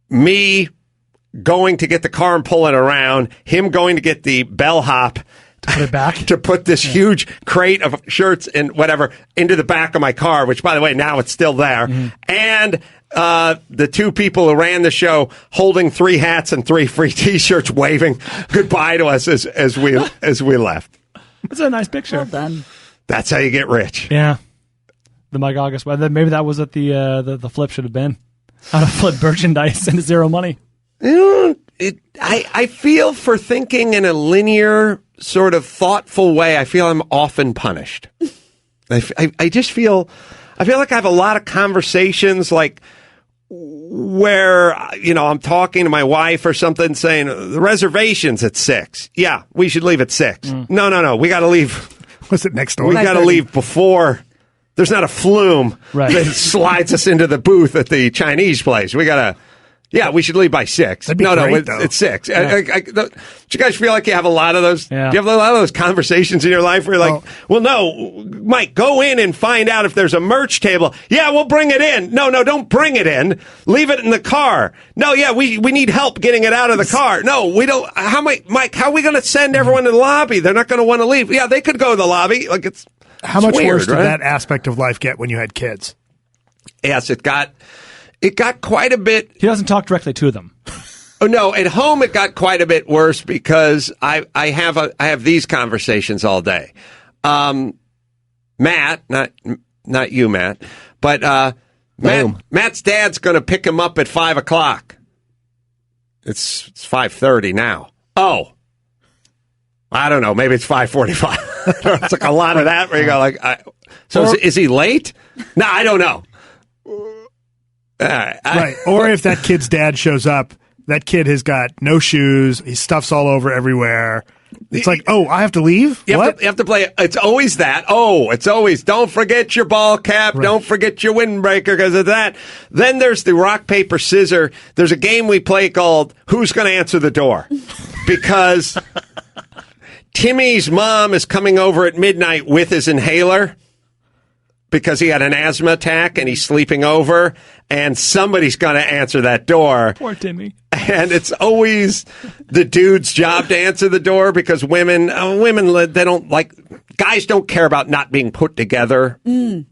me going to get the car and pull it around, him going to get the bellhop to put it back, to put this huge crate of shirts and whatever into the back of my car, which, by the way, now it's still there. And the 2 people who ran the show holding 3 hats and 3 free T-shirts, waving goodbye to us as we left. That's a nice picture. Well done. That's how you get rich. Yeah. The Mike August way. Maybe that was what the flip should have been. How to flip merchandise into zero money. I feel for thinking in a linear, sort of thoughtful way, I feel I'm often punished. I just feel like I have a lot of conversations like where, I'm talking to my wife or something saying, the reservation's at 6. Yeah, we should leave at 6. No. We got to leave. Was it next door? We got to leave before. There's not a flume that slides us into the booth at the Chinese place. We got to. Yeah, we should leave by 6. That'd be great, though. It's 6. Yeah. Do you guys feel like you have a lot of those? Yeah. Do you have a lot of those conversations in your life where you're like, well, no, Mike, go in and find out if there's a merch table. Yeah, we'll bring it in. No, don't bring it in. Leave it in the car. No, yeah, we need help getting it out of the car. No, we don't. Mike, how are we going to send everyone to the lobby? They're not going to want to leave. Yeah, they could go to the lobby. Like How much weird, worse did that aspect of life get when you had kids? Yes, it got quite a bit. He doesn't talk directly to them. Oh no! At home, it got quite a bit worse because I have these conversations all day. Matt, not you, Matt, but Matt's dad's going to pick him up at 5 o'clock. It's 5:30 now. Oh, I don't know. Maybe it's 5:45. It's like a lot of that where you go like, is he late? No, I don't know. Right. Or if that kid's dad shows up, that kid has got no shoes, his stuff's all over everywhere. It's like, I have to leave? You have to play. It's always that. It's always, don't forget your ball cap. Right. Don't forget your windbreaker because of that. Then there's the rock, paper, scissors. There's a game we play called Who's Going to Answer the Door? Because Timmy's mom is coming over at midnight with his inhaler because he had an asthma attack and he's sleeping over, and somebody's going to answer that door. Poor Timmy. And it's always the dude's job to answer the door because women, they don't like, guys don't care about not being put together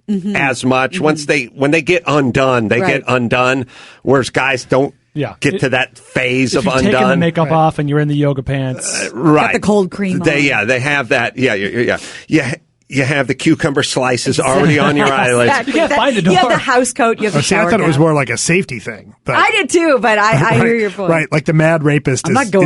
as much. When they get undone, they get undone, whereas guys don't get to that phase of undone. Taking the makeup off and you're in the yoga pants. Right. Got the cold cream on. They have that. Yeah. You have the cucumber slices already on your eyelids. Exactly. You can't find the door. You have the house coat. You have the shower I thought it was cap. more like a safety thing. But, I did too, but I hear your point. Right, like the mad rapist is knocking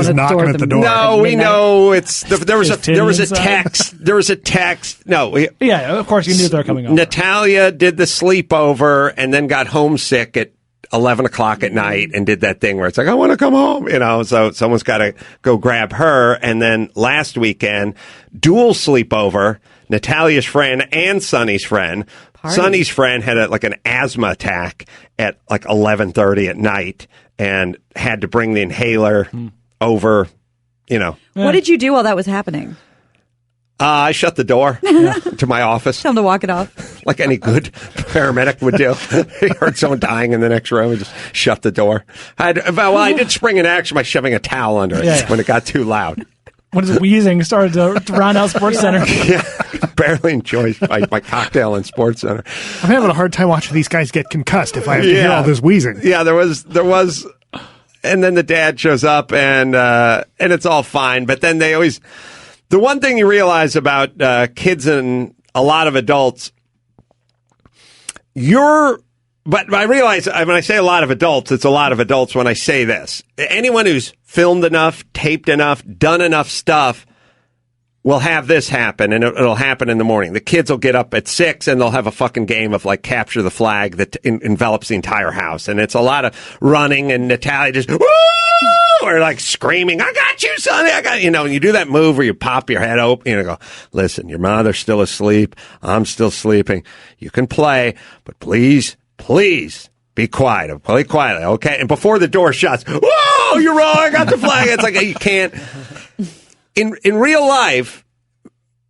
at the door. No, we know there was a text. There was a text. No, of course you knew they were coming over. Natalia did the sleepover and then got homesick at 11 o'clock at night and did that thing where it's like, I want to come home, so someone's got to go grab her. And then last weekend, dual sleepover, Natalia's friend and Sonny's friend. Sonny's friend had an asthma attack at 11:30 at night and had to bring the inhaler over, What did you do while that was happening? I shut the door to my office. Tell him to walk it off. Like any good paramedic would do. He heard someone dying in the next room and just shut the door. I did spring an action by shoving a towel under it when it got too loud. When his wheezing started to round out Sports Center. Yeah, barely enjoyed my cocktail in Sports Center. I'm having a hard time watching these guys get concussed if I have to hear all this wheezing. Yeah, there was, and then the dad shows up and it's all fine. But then they always, the one thing you realize about kids and a lot of adults, but I realize when I say a lot of adults, it's a lot of adults when I say this. Anyone who's filmed enough, taped enough, done enough stuff will have this happen, and it'll happen in the morning. The kids will get up at 6 and they'll have a fucking game of capture the flag that envelops the entire house. And it's a lot of running, and Natalia just, woo! Or screaming, I got you, Sonny, I got you. And you do that move where you pop your head open, go, listen, your mother's still asleep. I'm still sleeping. You can play, but please be quiet. Play quietly, okay? And before the door shuts, whoa, you're wrong. I got the flag. It's you can't. In real life,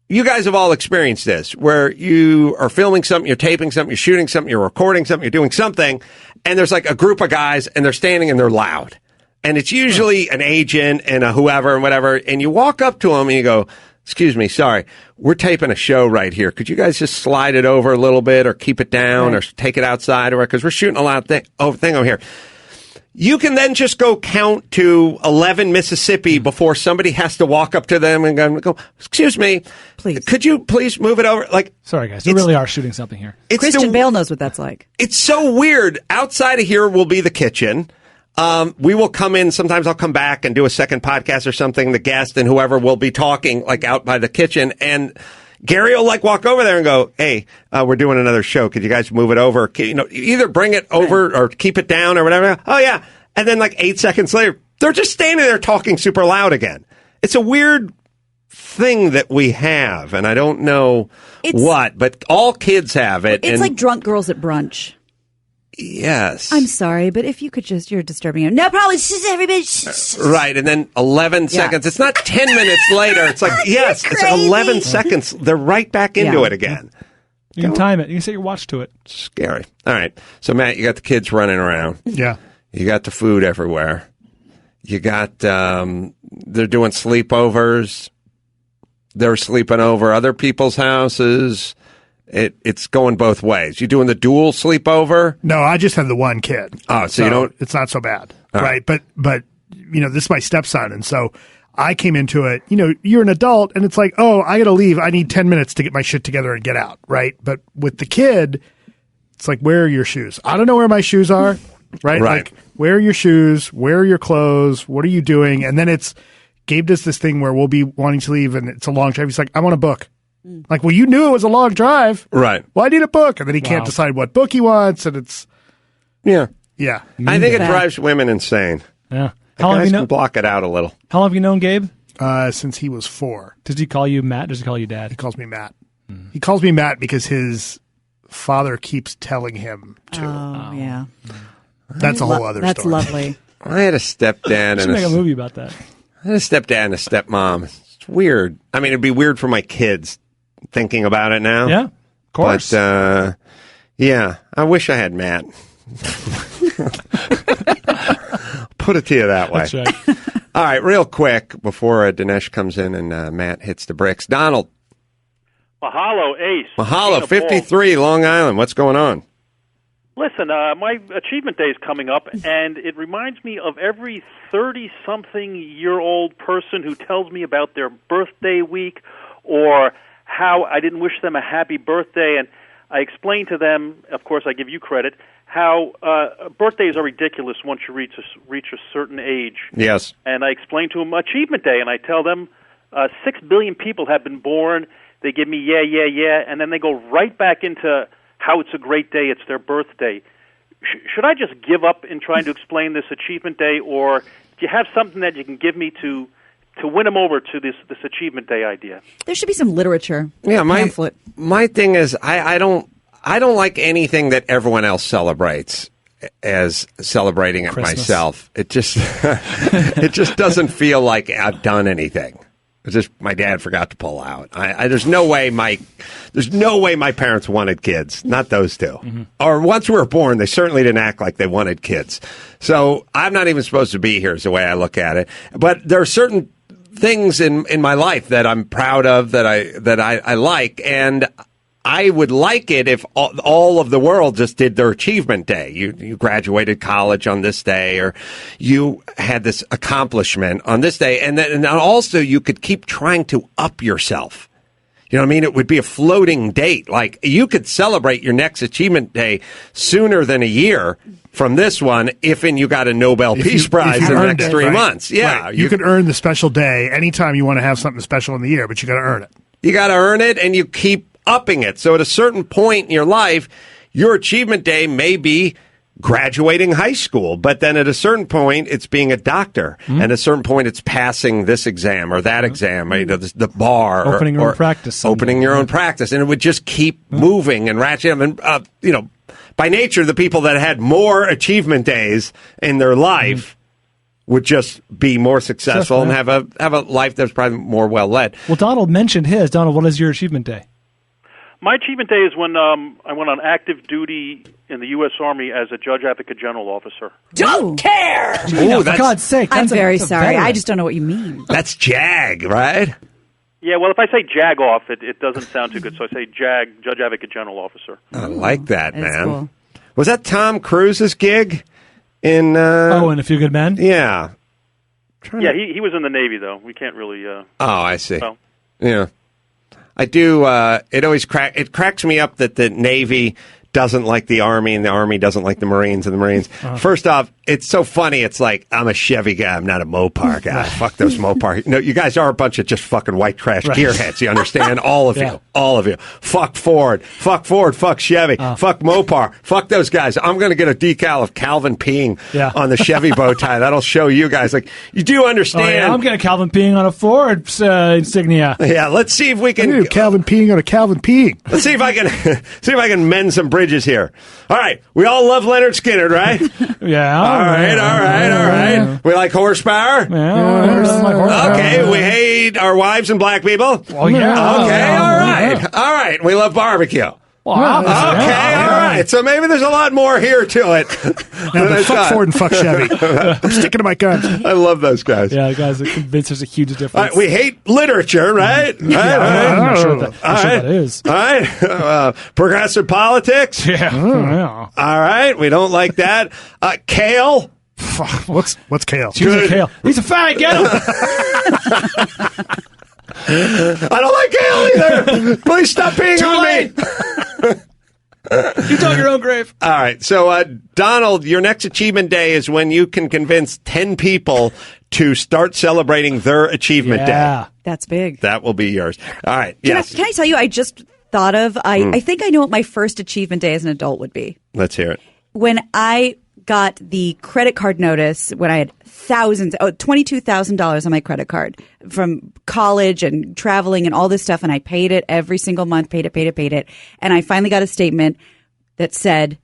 you guys have all experienced this, where you are filming something, you're taping something, you're shooting something, you're recording something, you're doing something, and there's a group of guys, and they're standing and they're loud. And it's usually an agent and a whoever and whatever, and you walk up to them and you go, excuse me, sorry, we're taping a show right here. Could you guys just slide it over a little bit or keep it down or take it outside or because we're shooting a loud thing over here. You can then just go count to 11 Mississippi before somebody has to walk up to them and go, excuse me, please, could you please move it over? Sorry, guys, we really are shooting something here. Christian Bale knows what that's like. It's so weird. Outside of here will be the kitchen. We will come in. Sometimes I'll come back and do a second podcast or something. The guest and whoever will be talking out by the kitchen, and Gary will walk over there and go, "Hey, we're doing another show. Could you guys move it over? Either bring it over or keep it down or whatever." Oh yeah, and then 8 seconds later, they're just standing there talking super loud again. It's a weird thing that we have, and I don't know what, but all kids have it. It's like drunk girls at brunch. Yes. I'm sorry, but if you could you're disturbing him. No problem. It's just everybody. Right. And then 11 seconds. It's not 10 minutes later. It's yes, it's 11 seconds. They're right back into it again. You can time it. You can set your watch to it. Scary. All right. So, Matt, you got the kids running around. Yeah. You got the food everywhere. You got, they're doing sleepovers. They're sleeping over other people's houses. It's going both ways. You doing the dual sleepover? No, I just have the one kid. Oh, so you don't. It's not so bad, right? But this is my stepson, and so I came into it. You're an adult, and it's oh, I got to leave. I need 10 minutes to get my shit together and get out, right? But with the kid, it's where are your shoes? I don't know where my shoes are, right? Right. Where are your shoes? Where are your clothes? What are you doing? And then Gabe does this thing where we'll be wanting to leave, and it's a long drive. He's I want a book. Well, you knew it was a long drive. Right. Well, I need a book. And then he can't decide what book he wants. And it's. Yeah. Yeah. I think it drives women insane. Yeah. How long have you known? Block it out a little. How long have you known Gabe? Since he was 4. Does he call you Matt? Does he call you Dad? He calls me Matt. He calls me Matt because his father keeps telling him to. Oh, yeah. That's a whole other story. That's lovely. I had a stepdad and make a movie about that. I had a stepdad and a stepmom. It's weird. I mean, it'd be weird for my kids thinking about it now. Yeah, of course. But, yeah, I wish I had Matt. Put it to you that way. That's right. All right, real quick before Dinesh comes in and Matt hits the bricks. Donald. Mahalo, Ace. Mahalo, 53, Long Island. What's going on? Listen, my Achievement Day is coming up, and it reminds me of every 30-something-year-old person who tells me about their birthday week or how I didn't wish them a happy birthday. And I explain to them, of course I give you credit, how birthdays are ridiculous once you reach a certain age. Yes. And I explain to them Achievement Day, and I tell them 6 billion people have been born. They give me yeah, and then they go right back into how it's a great day, it's their birthday. Should I just give up in trying to explain this Achievement Day, or do you have something that you can give me to win them over to this Achievement Day idea? There should be some literature. Yeah, pamphlet. My thing is I don't like anything that everyone else celebrates as celebrating it Christmas. myself. It just it just doesn't feel like I've done anything. It's just my dad forgot to pull out. There's no way my parents wanted kids. Not those two. Mm-hmm. Or once we were born, they certainly didn't act like they wanted kids. So I'm not even supposed to be here is the way I look at it. But there are certain things in my life that I'm proud of, that I like, and I would like it if all of the world just did their Achievement Day. You graduated college on this day, or you had this accomplishment on this day, and then also you could keep trying to up yourself. You know what I mean? It would be a floating date. Like, you could celebrate your next Achievement Day sooner than a year from this one if you got a Nobel Peace Prize in the next 3 months. Yeah. Right. You could earn the special day anytime you want to have something special in the year, but you got to earn it. You got to earn it, and you keep upping it. So at a certain point in your life, your Achievement Day may be graduating high school, but then at a certain point, it's being a doctor, and at a certain point, it's passing this exam or that exam, the bar, opening your own practice, opening your own practice, and it would just keep moving and ratcheting. And by nature, the people that had more Achievement Days in their life would just be more successful and have a life that's probably more well led. Well, Donald mentioned his. Donald, what is your Achievement Day? My Achievement Day is when I went on active duty in the U.S. Army as a Judge Advocate General Officer. Don't care! For God's sake. I'm very sorry. I just don't know what you mean. That's JAG, right? Yeah, well, if I say JAG off, it doesn't sound too good, so I say JAG, Judge Advocate General Officer. I like that, man. Cool. Was that Tom Cruise's gig in... in A Few Good Men? Yeah. Yeah, he was in the Navy, though. We can't really... I see. Well. Yeah. I do. It always cracks me up that the Navy doesn't like the Army and the Army doesn't like the Marines and the Marines. First off, it's so funny. It's like, I'm a Chevy guy. I'm not a Mopar guy. Fuck those Mopar. No, you guys are a bunch of just fucking white trash gearheads. You understand? All of you. All of you. Fuck Ford. Fuck Ford. Fuck Chevy. Fuck Mopar. Fuck those guys. I'm going to get a decal of Calvin peeing on the Chevy bow tie. That'll show you guys. Like, you do understand. I'm getting Calvin peeing on a Ford insignia. Yeah, let's see if we can. Calvin peeing on a Calvin peeing. Let's see if I can mend some bridges here. All right. We all love Leonard Skinner, right? Yeah. All right. We like horsepower? Yeah. Okay, we hate our wives and black people? Oh, yeah. Okay, all right. We love barbecue. Wow. Okay, all right. So maybe there's a lot more here to it. Fuck Ford and fuck Chevy. I'm sticking to my guns. I love those guys. Yeah, guys are convinced there's a huge difference. All right, we hate literature, right? I'm not sure what that is. All right. Progressive politics? Yeah. All right. We don't like that. Kale? What's kale? Choose kale. He's a fag. Get him. I don't like kale either. Please stop peeing on me. You dug your own grave. All right. So, Donald, your next Achievement Day is when you can convince 10 people to start celebrating their Achievement Day. That's big. That will be yours. All right. Can I tell you, I just thought of, I think I know what my first Achievement Day as an adult would be. Let's hear it. When I got the credit card notice when I had $22,000 on my credit card from college and traveling and all this stuff. And I paid it every single month, paid it. And I finally got a statement that said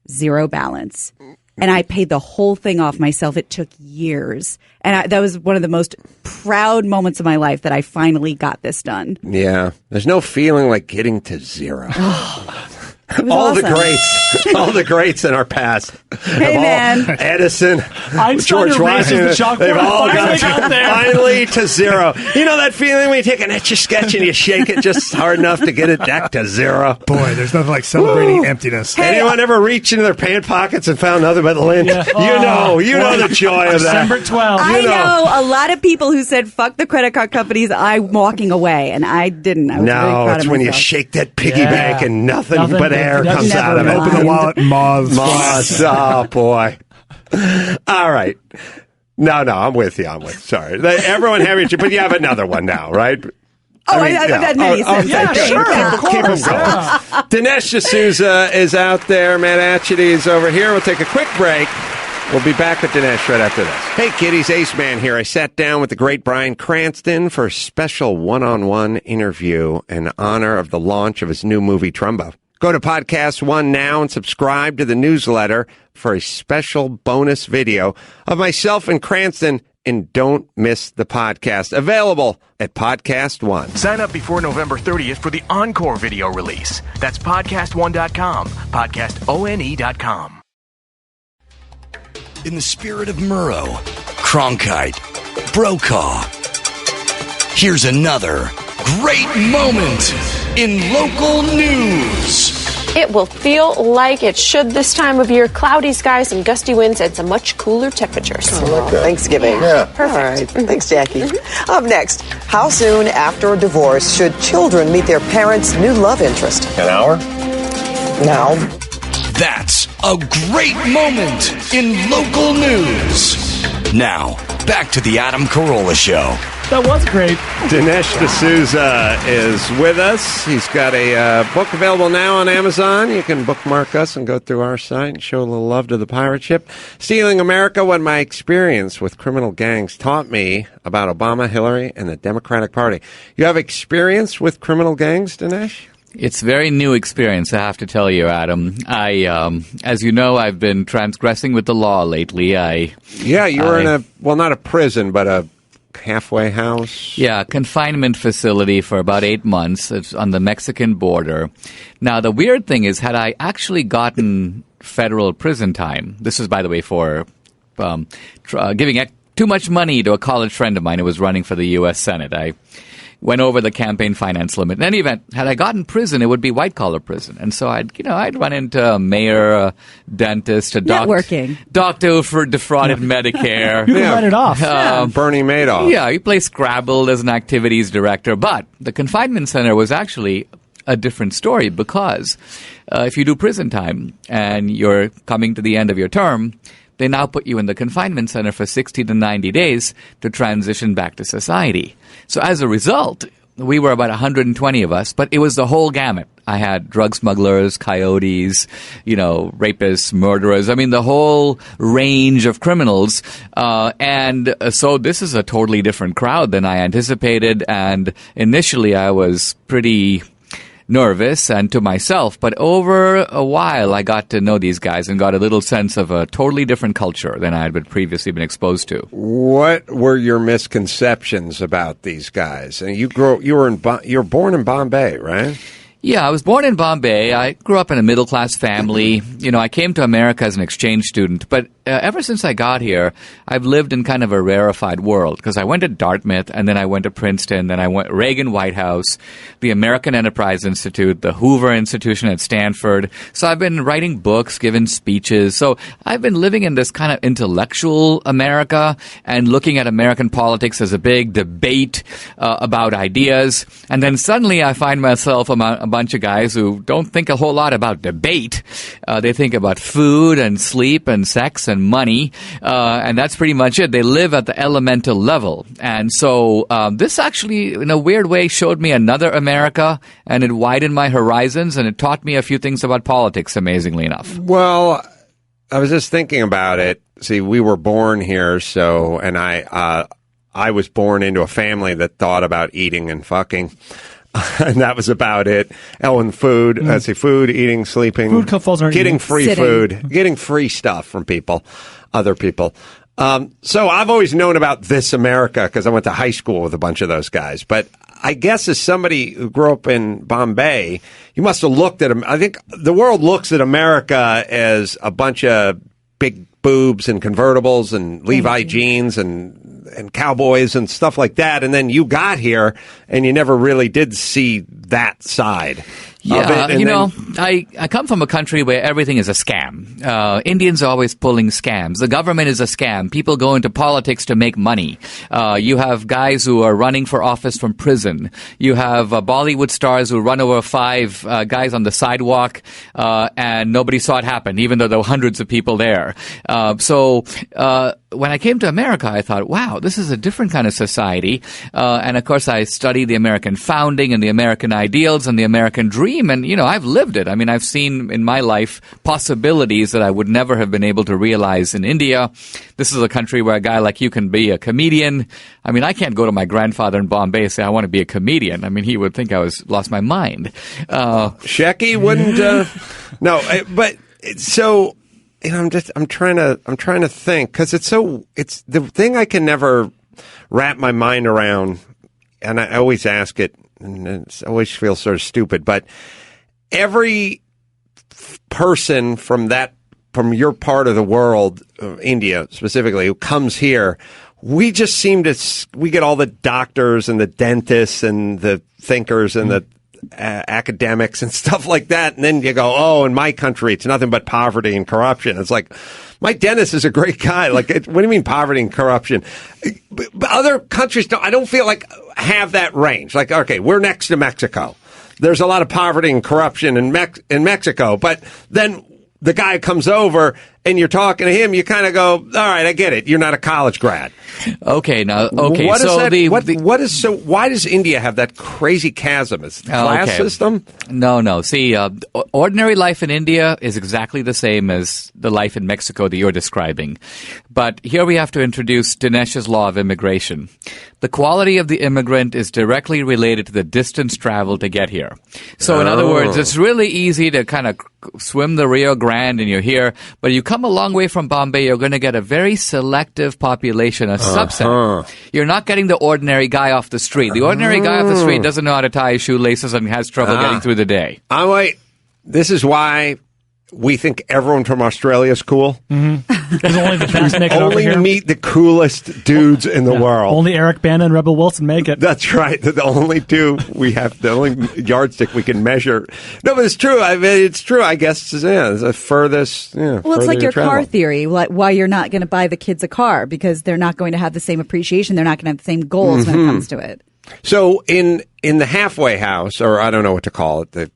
zero balance. And I paid the whole thing off myself. It took years. And that was one of the most proud moments of my life that I finally got this done. Yeah. There's no feeling like getting to zero. All awesome. all the greats in our past. Hey, man. Edison, George Washington, they've all got there. Finally to zero. You know that feeling when you take an Etch-a-Sketch and you shake it just hard enough to get it back to zero? Boy, there's nothing like celebrating emptiness. Anyone ever reached into their pant pockets and found nothing but lint? Yeah. You know the joy of that. December 12th. I know a lot of people who said, fuck the credit card companies, I'm walking away, and I didn't. I was very proud it's of when you myself. shake that piggy bank and nothing but air comes out of it. Open the wallet, moths. Oh, boy. All right. No, I'm with you. Sorry. Everyone having you, but you have another one now, right? I've had many since. Yeah, sure. Keep them going. Dinesh D'Souza is out there. Matt Atchity is over here. We'll take a quick break. We'll be back with Dinesh right after this. Hey, kiddies, Ace Man here. I sat down with the great Bryan Cranston for a special one-on-one interview in honor of the launch of his new movie, Trumbo. Go to Podcast One now and subscribe to the newsletter for a special bonus video of myself and Cranston. And don't miss the podcast. Available at Podcast One. Sign up before November 30th for the encore video release. That's podcastone.com, podcastone.com. In the spirit of Murrow, Cronkite, Brokaw, here's another great moment in local news. It will feel like it should this time of year. Cloudy skies and gusty winds and some much cooler temperatures. Thanksgiving. Yeah. Perfect. All right. Thanks, Jackie. Up next, how soon after a divorce should children meet their parents' new love interest? An hour? Now. That's a great moment in local news. Now, back to the Adam Carolla Show. That was great. Dinesh D'Souza is with us. He's got a book available now on Amazon. You can bookmark us and go through our site and show a little love to the pirate ship. Stealing America, What My Experience with Criminal Gangs Taught Me About Obama, Hillary, and the Democratic Party. You have experience with criminal gangs, Dinesh? It's very new experience, I have to tell you, Adam. As you know, I've been transgressing with the law lately. You were in not a prison, but a halfway house? Yeah, confinement facility for about 8 months. It's on the Mexican border. Now, the weird thing is, had I actually gotten federal prison time, this is, by the way, for giving too much money to a college friend of mine who was running for the U.S. Senate. I went over the campaign finance limit. In any event, had I gotten prison, it would be white-collar prison. And so I'd run into a mayor, a dentist, a doctor for defrauded Medicare. You can write it off. Bernie Madoff. Yeah, he plays Scrabble as an activities director. But the confinement center was actually a different story because if you do prison time and you're coming to the end of your term, they now put you in the confinement center for 60 to 90 days to transition back to society. So as a result, we were about 120 of us, but it was the whole gamut. I had drug smugglers, coyotes, rapists, murderers. I mean, the whole range of criminals. And so this is a totally different crowd than I anticipated. And initially I was pretty nervous and to myself, but over a while I got to know these guys and got a little sense of a totally different culture than I had previously been exposed to. What were your misconceptions about these guys? And you were born in Bombay, right? Yeah, I was born in Bombay. I grew up in a middle-class family. I came to America as an exchange student. But ever since I got here, I've lived in kind of a rarefied world because I went to Dartmouth, and then I went to Princeton, then I went Reagan White House, the American Enterprise Institute, the Hoover Institution at Stanford. So I've been writing books, giving speeches. So I've been living in this kind of intellectual America and looking at American politics as a big debate about ideas. And then suddenly I find myself among a bunch of guys who don't think a whole lot about debate. They think about food and sleep and sex and money, and that's pretty much it. They live at the elemental level. And so this actually, in a weird way, showed me another America, and it widened my horizons, and it taught me a few things about politics, amazingly enough. Well, I was just thinking about it. See, we were born here, and I was born into a family that thought about eating and fucking. And that was about it. And food. Let's see, food, eating, sleeping. Food falls under getting free sitting. food. Getting free stuff from other people. So I've always known about this America because I went to high school with a bunch of those guys. But I guess as somebody who grew up in Bombay, you must have looked at them. I think the world looks at America as a bunch of big boobs and convertibles and Levi jeans and cowboys and stuff like that. And then you got here and you never really did see that side. Yeah, I come from a country where everything is a scam. Indians are always pulling scams. The government is a scam. People go into politics to make money. You have guys who are running for office from prison. You have Bollywood stars who run over 5 guys on the sidewalk, and nobody saw it happen, even though there were hundreds of people there. So when I came to America, I thought, wow, this is a different kind of society. And of course, I studied the American founding and the American ideals and the American dream. And, I've lived it. I mean, I've seen in my life possibilities that I would never have been able to realize in India. This is a country where a guy like you can be a comedian. I mean, I can't go to my grandfather in Bombay and say, I want to be a comedian. I mean, he would think I lost my mind. Shecky wouldn't, no, but so, I'm trying to think, because it's the thing I can never wrap my mind around, and I always ask it, and it always feels sort of stupid, but every person from your part of the world, India specifically, who comes here, we just we get all the doctors and the dentists and the thinkers and the academics and stuff like that. And then you go, oh, in my country, it's nothing but poverty and corruption. It's like, my dentist is a great guy. Like, what do you mean poverty and corruption? But other countries I don't feel like have that range. Like, okay, we're next to Mexico. There's a lot of poverty and corruption in Mexico. But then the guy comes over and you're talking to him, you kind of go, all right, I get it. You're not a college grad. Okay. Why does India have that crazy chasm? Is it the class system? No. See, ordinary life in India is exactly the same as the life in Mexico that you're describing. But here we have to introduce Dinesh's law of immigration. The quality of the immigrant is directly related to the distance traveled to get here. So in other words, it's really easy to kind of swim the Rio Grande and you're here, but you come a long way from Bombay, you're going to get a very selective population, a subset. You're not getting the ordinary guy off the street. The ordinary guy off the street doesn't know how to tie his shoelaces and has trouble getting through the day. This is why we think everyone from Australia is cool. Because only the best make it over here. Only meet the coolest dudes in the world. Only Eric Bana and Rebel Wilson make it. That's right. The only two we have, the only yardstick we can measure. No, but it's true. I mean, it's true. I guess it's the furthest. Well, it's like your car theory. Why you're not going to buy the kids a car because they're not going to have the same appreciation. They're not going to have the same goals when it comes to it. So in the halfway house, or I don't know what to call it, the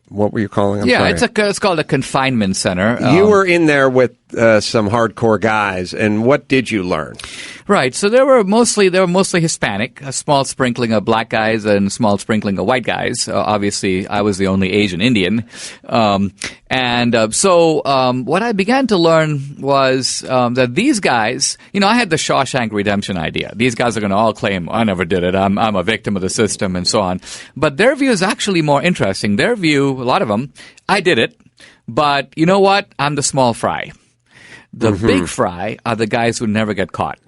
what were you calling it? It's called a confinement center. You were in there with some hardcore guys, and what did you learn? Right. So they were mostly Hispanic, a small sprinkling of black guys and a small sprinkling of white guys. Obviously, I was the only Asian Indian. So what I began to learn was that these guys, I had the Shawshank Redemption idea. These guys are going to all claim, I never did it, I'm a victim of the system, and so on. But their view is actually more interesting. Their view, a lot of them, I did it, but you know what? I'm the small fry. The big fry are the guys who never get caught.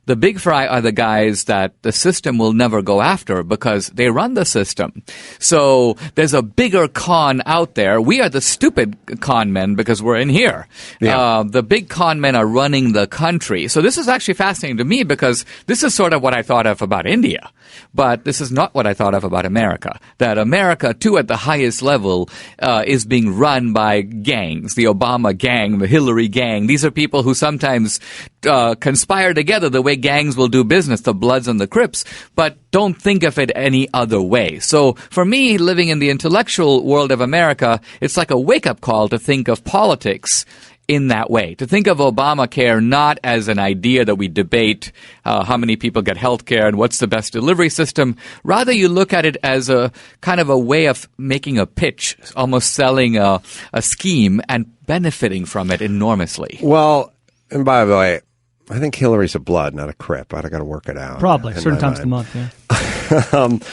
The big fry are the guys that the system will never go after because they run the system. So there's a bigger con out there. We are the stupid con men because we're in here. Yeah. The big con men are running the country. So this is actually fascinating to me because this is sort of what I thought of about India. But this is not what I thought of about America. That America, too, at the highest level, is being run by gangs. The Obama gang, the Hillary gang. These are people who sometimes conspire together the way gangs will do business, the Bloods and the Crips, but don't think of it any other way. So for me, living in the intellectual world of America, it's like a wake-up call to think of politics in that way, to think of Obamacare not as an idea that we debate how many people get health care and what's the best delivery system. Rather, you look at it as a kind of a way of making a pitch, almost selling a scheme and benefiting from it enormously. Well, and by the way, I think Hillary's a Blood, not a Crip. I got to work it out. Probably, certain times of the month, yeah.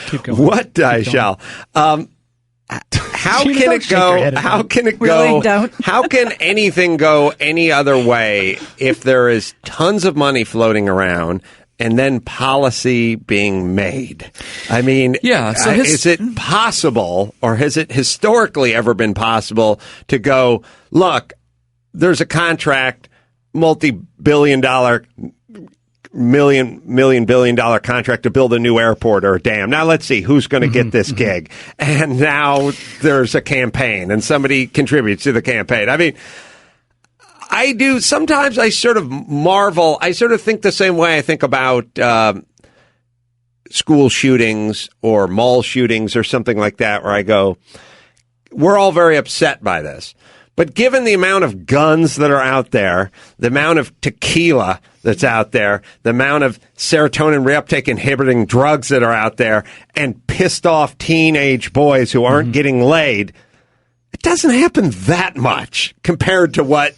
Keep going. What I shall. How can it go? How can it go? Really How can anything go any other way if there is tons of money floating around and then policy being made? I mean, So is it possible, or has it historically ever been possible to go, look, there's a contract, multi-billion-dollar, billion-dollar contract to build a new airport or a dam. Now let's see who's going to get this gig. And now there's a campaign, and somebody contributes to the campaign. I mean, I do. Sometimes I sort of marvel. I sort of think the same way I think about school shootings or mall shootings or something like that, where I go, we're all very upset by this. But given the amount of guns that are out there, the amount of tequila that's out there, the amount of serotonin reuptake inhibiting drugs that are out there, and pissed off teenage boys who aren't getting laid, it doesn't happen that much compared to what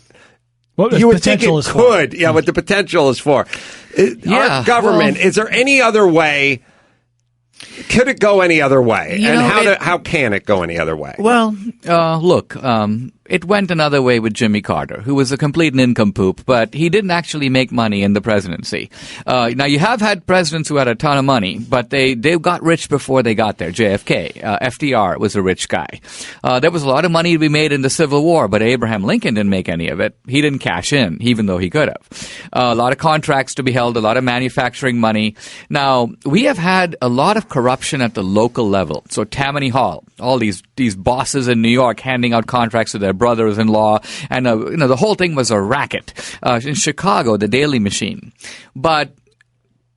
you would think it could. Yeah, what the potential is for. Our government, is there any other way? Could it go any other way? And how can it go any other way? Well, look, it went another way with Jimmy Carter, who was a complete nincompoop, but he didn't actually make money in the presidency. Now, you have had presidents who had a ton of money, but they got rich before they got there. JFK, FDR was a rich guy. There was a lot of money to be made in the Civil War, but Abraham Lincoln didn't make any of it. He didn't cash in, even though he could have. A lot of contracts to be held, a lot of manufacturing money. Now, we have had a lot of corruption at the local level. So Tammany Hall, all these bosses in New York handing out contracts to their brothers-in-law, and the whole thing was a racket. In Chicago, the Daily Machine. But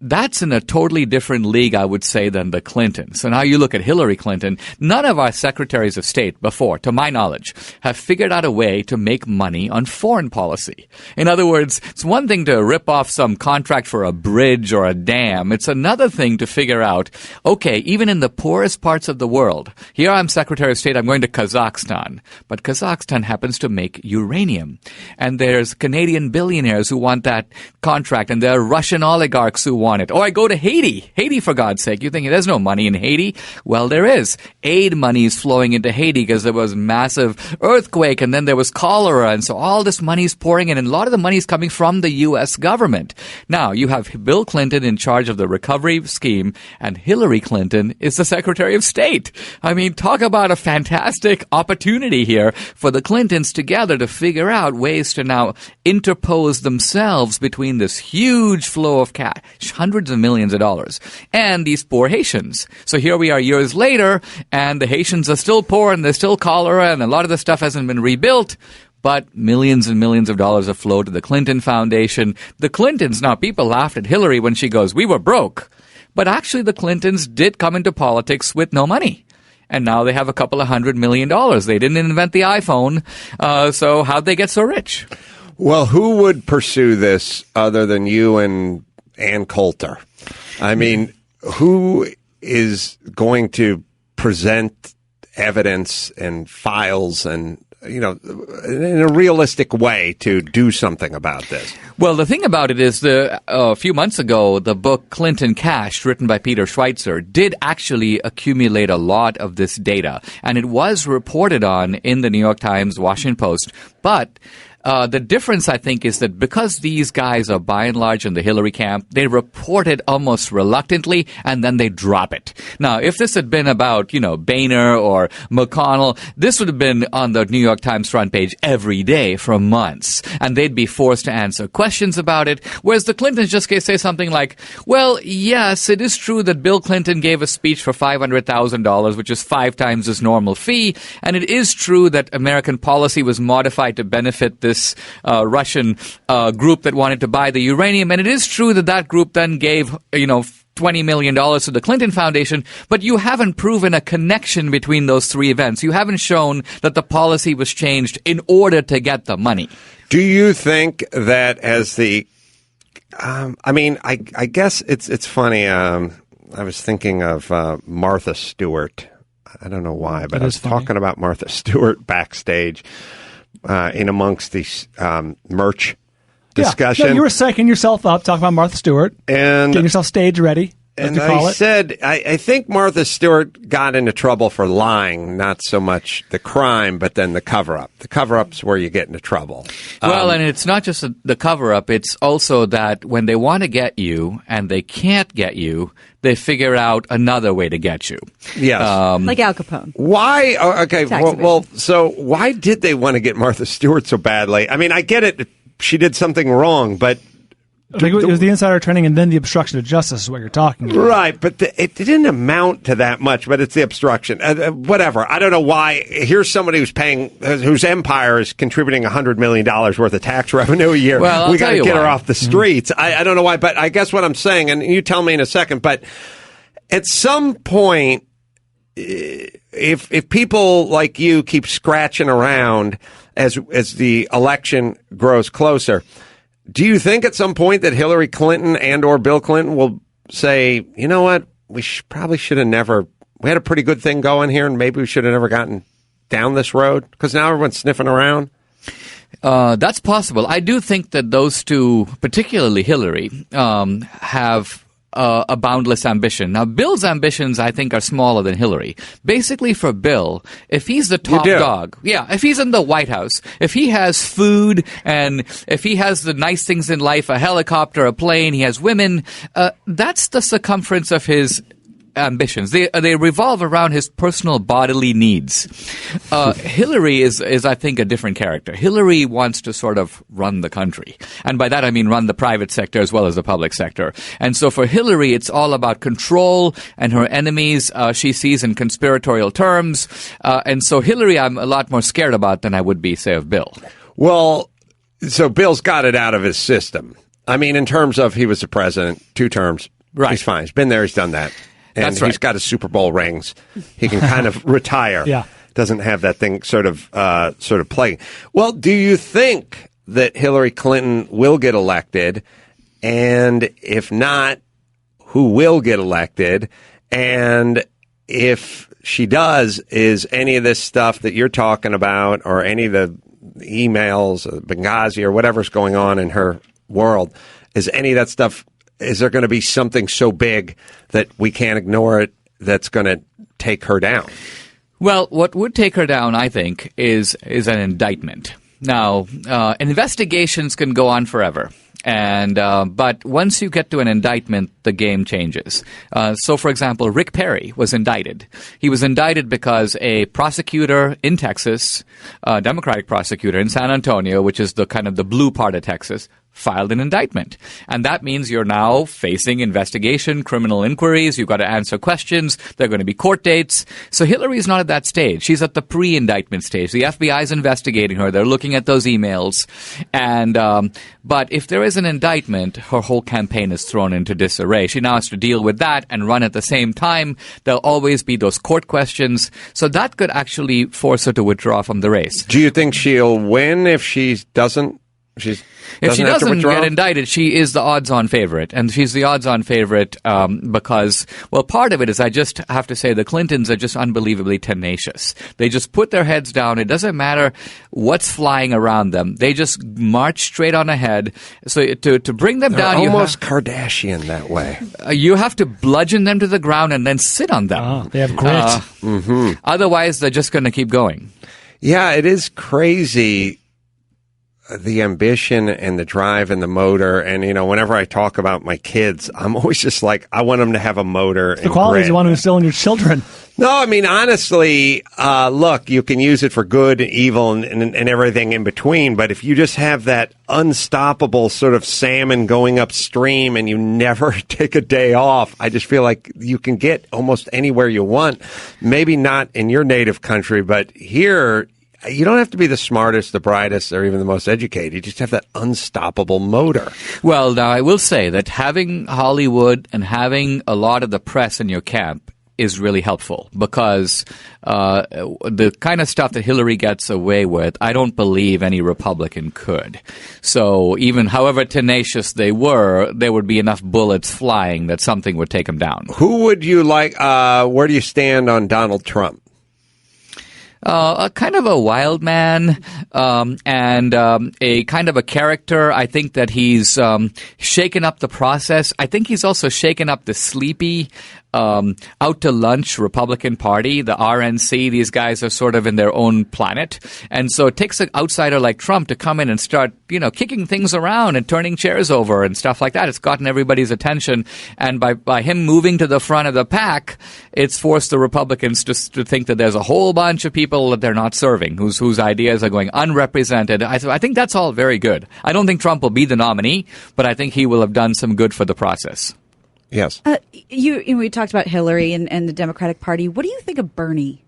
that's in a totally different league, I would say, than the Clintons. So now you look at Hillary Clinton, none of our secretaries of state before, to my knowledge, have figured out a way to make money on foreign policy. In other words, it's one thing to rip off some contract for a bridge or a dam. It's another thing to figure out, okay, even in the poorest parts of the world, here I'm Secretary of State, I'm going to Kazakhstan. But Kazakhstan happens to make uranium. And there's Canadian billionaires who want that contract, and there are Russian oligarchs who want it. Or I go to Haiti. Haiti, for God's sake. You think there's no money in Haiti? Well, there is. Aid money is flowing into Haiti because there was massive earthquake, and then there was cholera, and so all this money is pouring in, and a lot of the money is coming from the U.S. government. Now, you have Bill Clinton in charge of the recovery scheme, and Hillary Clinton is the Secretary of State. I mean, talk about a fantastic opportunity here for the Clintons together to figure out ways to now interpose themselves between this huge flow of cash, hundreds of millions of dollars, and these poor Haitians. So here we are years later, and the Haitians are still poor, and there's still cholera, and a lot of the stuff hasn't been rebuilt, but millions and millions of dollars have flowed to the Clinton Foundation. The Clintons, now people laughed at Hillary when she goes, we were broke. But actually the Clintons did come into politics with no money. And now they have a couple of $100 million. They didn't invent the iPhone, so how'd they get so rich? Well, who would pursue this other than you and Ann Coulter? I mean, who is going to present evidence and files and, in a realistic way to do something about this? Well, the thing about it is a few months ago, the book Clinton Cash, written by Peter Schweitzer, did actually accumulate a lot of this data. And it was reported on in the New York Times, Washington Post. But the difference, I think, is that because these guys are by and large in the Hillary camp, they report it almost reluctantly, and then they drop it. Now, if this had been about, Boehner or McConnell, this would have been on the New York Times front page every day for months, and they'd be forced to answer questions about it, whereas the Clintons just say something like, well, yes, it is true that Bill Clinton gave a speech for $500,000, which is 5 times his normal fee, and it is true that American policy was modified to benefit this Russian group that wanted to buy the uranium. And it is true that that group then gave, $20 million to the Clinton Foundation, but you haven't proven a connection between those three events. You haven't shown that the policy was changed in order to get the money. Do you think that as the I guess it's funny. I was thinking of Martha Stewart. I don't know why, but I was talking about Martha Stewart backstage in amongst these merch discussion. Yeah, you were psyching yourself up, talking about Martha Stewart, and getting yourself stage ready. And I said, I think Martha Stewart got into trouble for lying, not so much the crime, but then the cover-up. The cover-up's where you get into trouble. Well, and it's not just the cover-up. It's also that when they want to get you and they can't get you, they figure out another way to get you. Yes. Like Al Capone. Why? Okay, well, so why did they want to get Martha Stewart so badly? I mean, I get it. She did something wrong, but... I think it was the insider trading and then the obstruction of justice is what you're talking about. Right, but it didn't amount to that much, but it's the obstruction. Whatever. I don't know why. Here's somebody whose empire is contributing $100 million worth of tax revenue a year. Well, we got to get her off the streets. I don't know why, but I guess what I'm saying, and you tell me in a second, but at some point, if people like you keep scratching around as the election grows closer, do you think at some point that Hillary Clinton and or Bill Clinton will say, you know what, we probably should have never, we had a pretty good thing going here and maybe we should have never gotten down this road? Because now everyone's sniffing around. That's possible. I do think that those two, particularly Hillary, have a boundless ambition. Now, Bill's ambitions, I think, are smaller than Hillary. Basically, for Bill, if he's the top dog, if he's in the White House, if he has food and if he has the nice things in life, a helicopter, a plane, he has women, that's the circumference of his ambitions. They revolve around his personal bodily needs. Hillary is I think a different character. Hillary wants to sort of run the country, and by that I mean run the private sector as well as the public sector. And so for Hillary, it's all about control, and her enemies she sees in conspiratorial terms. And so Hillary, I'm a lot more scared about than I would be, say, of Bill. Well, so Bill's got it out of his system. I mean, in terms of he was the president 2 terms. Right. He's fine. He's been there. He's done that. And That's right. He's got his Super Bowl rings. He can kind of retire. Yeah. Doesn't have that thing sort of plaguing. Well, do you think that Hillary Clinton will get elected? And if not, who will get elected? And if she does, is any of this stuff that you're talking about or any of the emails, Benghazi or whatever's going on in her world, is any of that stuff, is there going to be something so big that we can't ignore it that's going to take her down? Well, what would take her down, I think, is an indictment. Now, investigations can go on forever. And but once you get to an indictment, the game changes. So, for example, Rick Perry was indicted. He was indicted because a prosecutor in Texas, a Democratic prosecutor in San Antonio, which is the kind of the blue part of Texas, filed an indictment. And that means you're now facing investigation, criminal inquiries. You've got to answer questions. There are going to be court dates. So Hillary's not at that stage. She's at the pre-indictment stage. The FBI is investigating her. They're looking at those emails. And but if there is an indictment, her whole campaign is thrown into disarray. She now has to deal with that and run at the same time. There'll always be those court questions. So that could actually force her to withdraw from the race. Do you think she'll win if she doesn't? If she doesn't get indicted, she is the odds-on favorite. And she's the odds-on favorite because, well, part of it is I just have to say the Clintons are just unbelievably tenacious. They just put their heads down. It doesn't matter what's flying around them. They just march straight on ahead. So to bring them down, almost Kardashian that way. You have to bludgeon them to the ground and then sit on them. Oh, they have grit. Otherwise, they're just going to keep going. Yeah, it is crazy. The ambition and the drive and the motor. And, you know, whenever I talk about my kids, I'm always just like, I want them to have a motor. The qualities you want to instill in your children. No, I mean, honestly, look, you can use it for good and evil and everything in between. But if you just have that unstoppable sort of salmon going upstream and you never take a day off, I just feel like you can get almost anywhere you want. Maybe not in your native country, but here, you don't have to be the smartest, the brightest, or even the most educated. You just have that unstoppable motor. Well, now I will say that having Hollywood and having a lot of the press in your camp is really helpful because the kind of stuff that Hillary gets away with, I don't believe any Republican could. So even however tenacious they were, there would be enough bullets flying that something would take them down. Who would you like? Where do you stand on Donald Trump? a kind of a wild man, and a kind of a character. I think that he's shaken up the process. I think he's also shaken up the sleepy, out to lunch Republican Party, the RNC. These guys are sort of in their own planet. And so it takes an outsider like Trump to come in and start, kicking things around and turning chairs over and stuff like that. It's gotten everybody's attention. And by him moving to the front of the pack, it's forced the Republicans to think that there's a whole bunch of people that they're not serving, whose ideas are going unrepresented. I think that's all very good. I don't think Trump will be the nominee, but I think he will have done some good for the process. Yes. We talked about Hillary and the Democratic Party. What do you think of Bernie?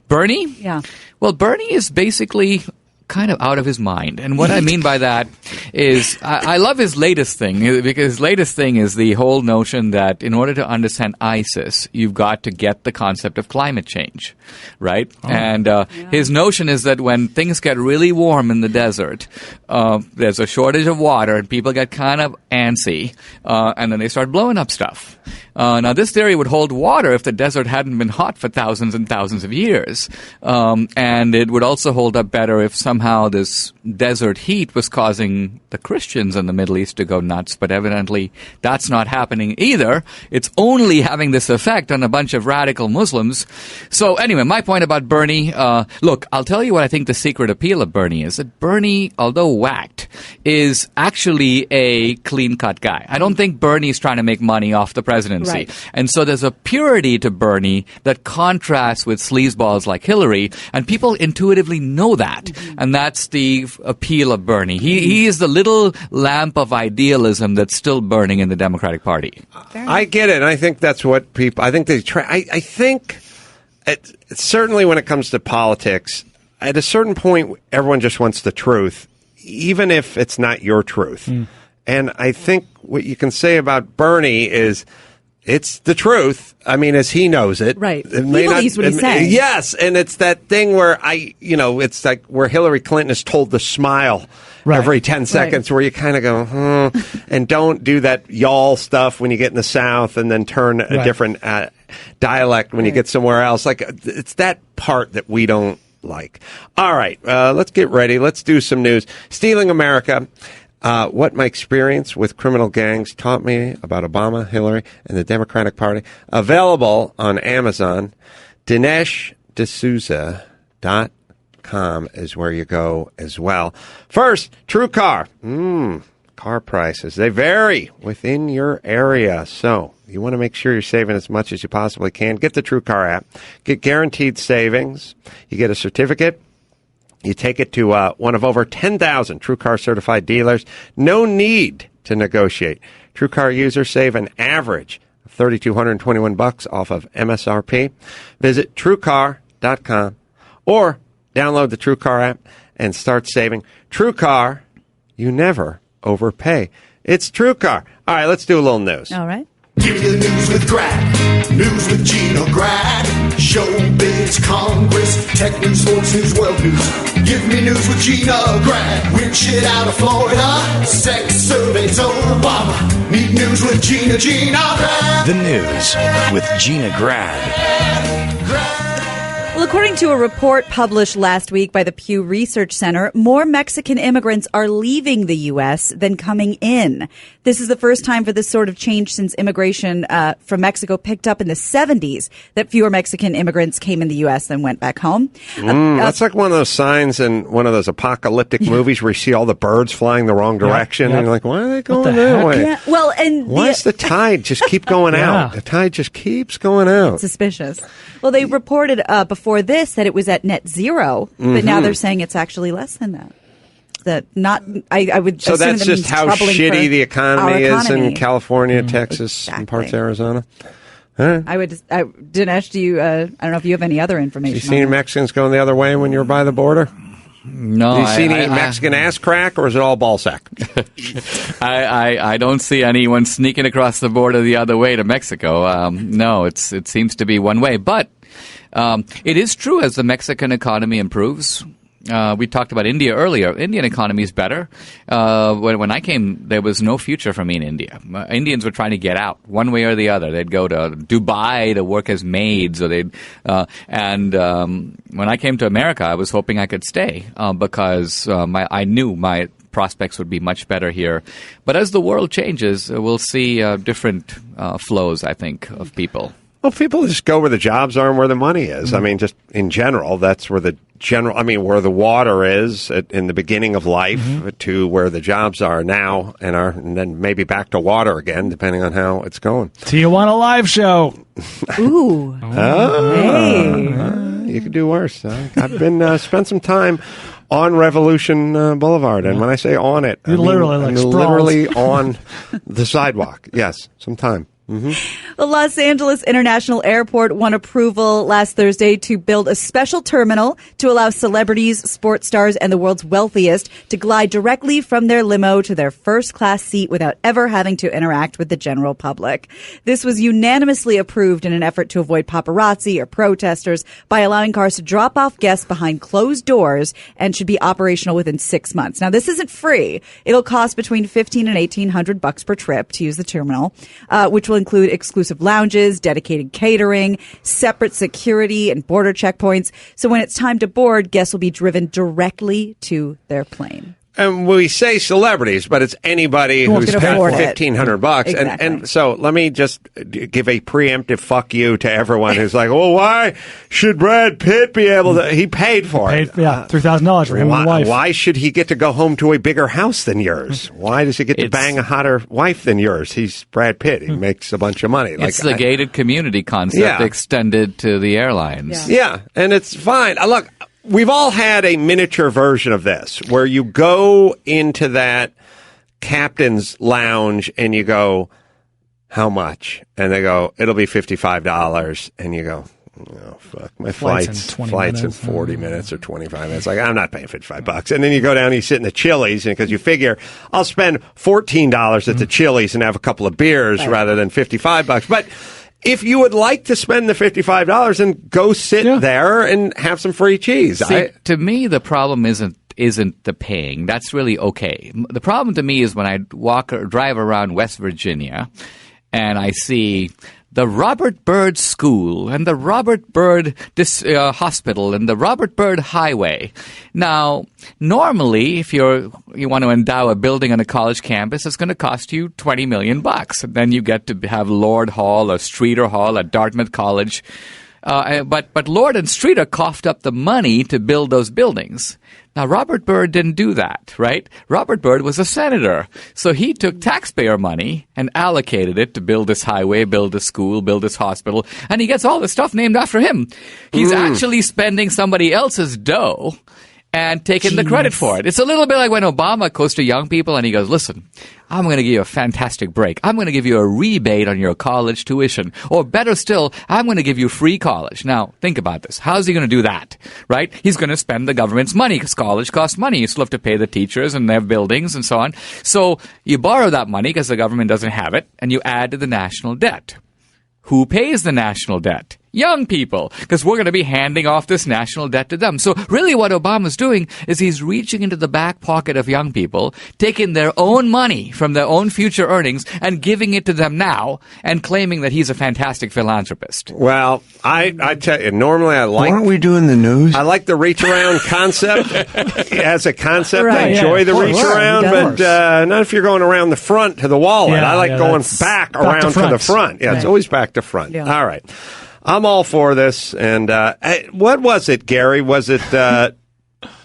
Bernie? Yeah. Well, Bernie is basically kind of out of his mind. And what I mean by that is I love his latest thing, because his latest thing is the whole notion that in order to understand ISIS, you've got to get the concept of climate change, right? Oh. And his notion is that when things get really warm in the desert, there's a shortage of water and people get kind of antsy, and then they start blowing up stuff. Now, this theory would hold water if the desert hadn't been hot for thousands and thousands of years. And it would also hold up better if somehow this desert heat was causing the Christians in the Middle East to go nuts. But evidently, that's not happening either. It's only having this effect on a bunch of radical Muslims. So anyway, my point about Bernie, look, I'll tell you what I think the secret appeal of Bernie is. That Bernie, although whacked, is actually a clean-cut guy. I don't think Bernie's trying to make money off the presidency. Right. And so there's a purity to Bernie that contrasts with sleazeballs like Hillary, and people intuitively know that. Mm-hmm. And that's the appeal of Bernie. He is the little lamp of idealism that's still burning in the Democratic Party. I get it. I think that's what people, I think they try. I think certainly when it comes to politics, at a certain point, everyone just wants the truth, even if it's not your truth. Mm. And I think what you can say about Bernie is it's the truth. I mean, as he knows it. Right. He believes what he's saying. Yes. And it's that thing where it's like where Hillary Clinton is told to smile every 10 seconds, where you kind of go, and don't do that y'all stuff when you get in the South and then turn a different dialect when you get somewhere else. Like, it's that part that we don't like. All right. Let's get ready. Let's do some news. Stealing America. What my experience with criminal gangs taught me about Obama, Hillary, and the Democratic Party. Available on Amazon. Dinesh D'Souza.com is where you go as well. First, TrueCar. Car prices. They vary within your area. So you want to make sure you're saving as much as you possibly can. Get the TrueCar app. Get guaranteed savings. You get a certificate. You take it to one of over 10,000 TrueCar certified dealers. No need to negotiate. TrueCar users save an average of $3,221 off of MSRP. Visit TrueCar.com or download the TrueCar app and start saving. TrueCar, you never overpay. It's TrueCar. All right, let's do a little news. All right. Give you the news with Grad, news with Gina Grad, showbiz, Congress, tech news, sports news, world news. Give me news with Gina Grad, weird shit out of Florida, sex surveys, Obama. Need news with Gina Grad. The news with Gina Grad. Well, according to a report published last week by the Pew Research Center, more Mexican immigrants are leaving the U.S. than coming in. This is the first time for this sort of change since immigration from Mexico picked up in the 70s, that fewer Mexican immigrants came in the U.S. than went back home. That's like one of those signs in one of those apocalyptic movies where you see all the birds flying the wrong direction, and you're like, why are they going that way? Yeah. Well, and why does the tide just keep going out? The tide just keeps going out. Suspicious. Well, they reported before this that it was at net zero, but now they're saying it's actually less than that. I would. So assume that's just how shitty the economy is in California, Texas, and parts of Arizona. Huh? Dinesh, do you? I don't know if you have any other information. You seen Mexicans going the other way when you were by the border? No. Do you see any Mexican ass crack, or is it all ball sack? I don't see anyone sneaking across the border the other way to Mexico. No, it seems to be one way. But it is true, as the Mexican economy improves, We talked about India earlier. Indian economy is better. When I came, there was no future for me in India. Indians were trying to get out one way or the other. They'd go to Dubai to work as maids, or when I came to America, I was hoping I could stay because I knew my prospects would be much better here. But as the world changes, we'll see different flows, I think, of people. Well, people just go where the jobs are and where the money is. I mean, just in general, that's where where the water is in the beginning of life to where the jobs are now and then maybe back to water again, depending on how it's going. Tijuana live show. Ooh. You could do worse. I've been spent some time on Revolution Boulevard, and when I say on it, literally on the sidewalk. Yes, some time. The Los Angeles International Airport won approval last Thursday to build a special terminal to allow celebrities, sports stars, and the world's wealthiest to glide directly from their limo to their first-class seat without ever having to interact with the general public. This was unanimously approved in an effort to avoid paparazzi or protesters by allowing cars to drop off guests behind closed doors and should be operational within 6 months. Now, this isn't free. It'll cost between $1,500 and $1,800 per trip to use the terminal, which will include exclusive lounges, dedicated catering, separate security and border checkpoints. So when it's time to board, guests will be driven directly to their plane. And we say celebrities, but it's anybody who's got $1,500. Exactly. And so let me just give a preemptive fuck you to everyone who's like, well, why should Brad Pitt be able to? He paid for it. $3,000 for him and the wife. Why should he get to go home to a bigger house than yours? Why does he get to bang a hotter wife than yours? He's Brad Pitt. He makes a bunch of money. It's the gated community concept extended to the airlines. Yeah, and it's fine. Look, we've all had a miniature version of this where you go into that captain's lounge and you go, how much? And they go, it'll be $55. And you go, oh, fuck, my flight's in 40 minutes or 25 minutes. Like, I'm not paying $55. And then you go down and you sit in the Chili's because you figure I'll spend $14 at the Chili's and have a couple of beers rather than $55. But if you would like to spend the $55 and go sit there and have some free cheese. See, to me, the problem isn't the paying. That's really okay. The problem to me is when I drive around West Virginia and I see the Robert Byrd School and the Robert Byrd Hospital and the Robert Byrd Highway. Now, normally, if you want to endow a building on a college campus, it's going to cost you $20 million. Then you get to have Lord Hall or Streeter Hall at Dartmouth College. But Lord and Streeter coughed up the money to build those buildings. Now, Robert Byrd didn't do that, right? Robert Byrd was a senator. So he took taxpayer money and allocated it to build this highway, build this school, build this hospital, and he gets all the stuff named after him. He's actually spending somebody else's dough and taking the credit for it. It's a little bit like when Obama goes to young people and he goes, listen, I'm going to give you a fantastic break. I'm going to give you a rebate on your college tuition. Or better still, I'm going to give you free college. Now, think about this. How's he going to do that, right? He's going to spend the government's money because college costs money. You still have to pay the teachers and their buildings and so on. So you borrow that money because the government doesn't have it, and you add to the national debt. Who pays the national debt? Young people, because we're going to be handing off this national debt to them. So really what Obama's doing is he's reaching into the back pocket of young people, taking their own money from their own future earnings and giving it to them now and claiming that he's a fantastic philanthropist. Well, I tell you, normally I like... Aren't we doing the news? I like the reach around concept. As a concept, Right, I enjoy the reach around, Of but not if you're going around the front to the wallet. I like going back around to the front. Yeah, it's always back to front. Yeah. All right. I'm all for this. And what was it, Gary? Was it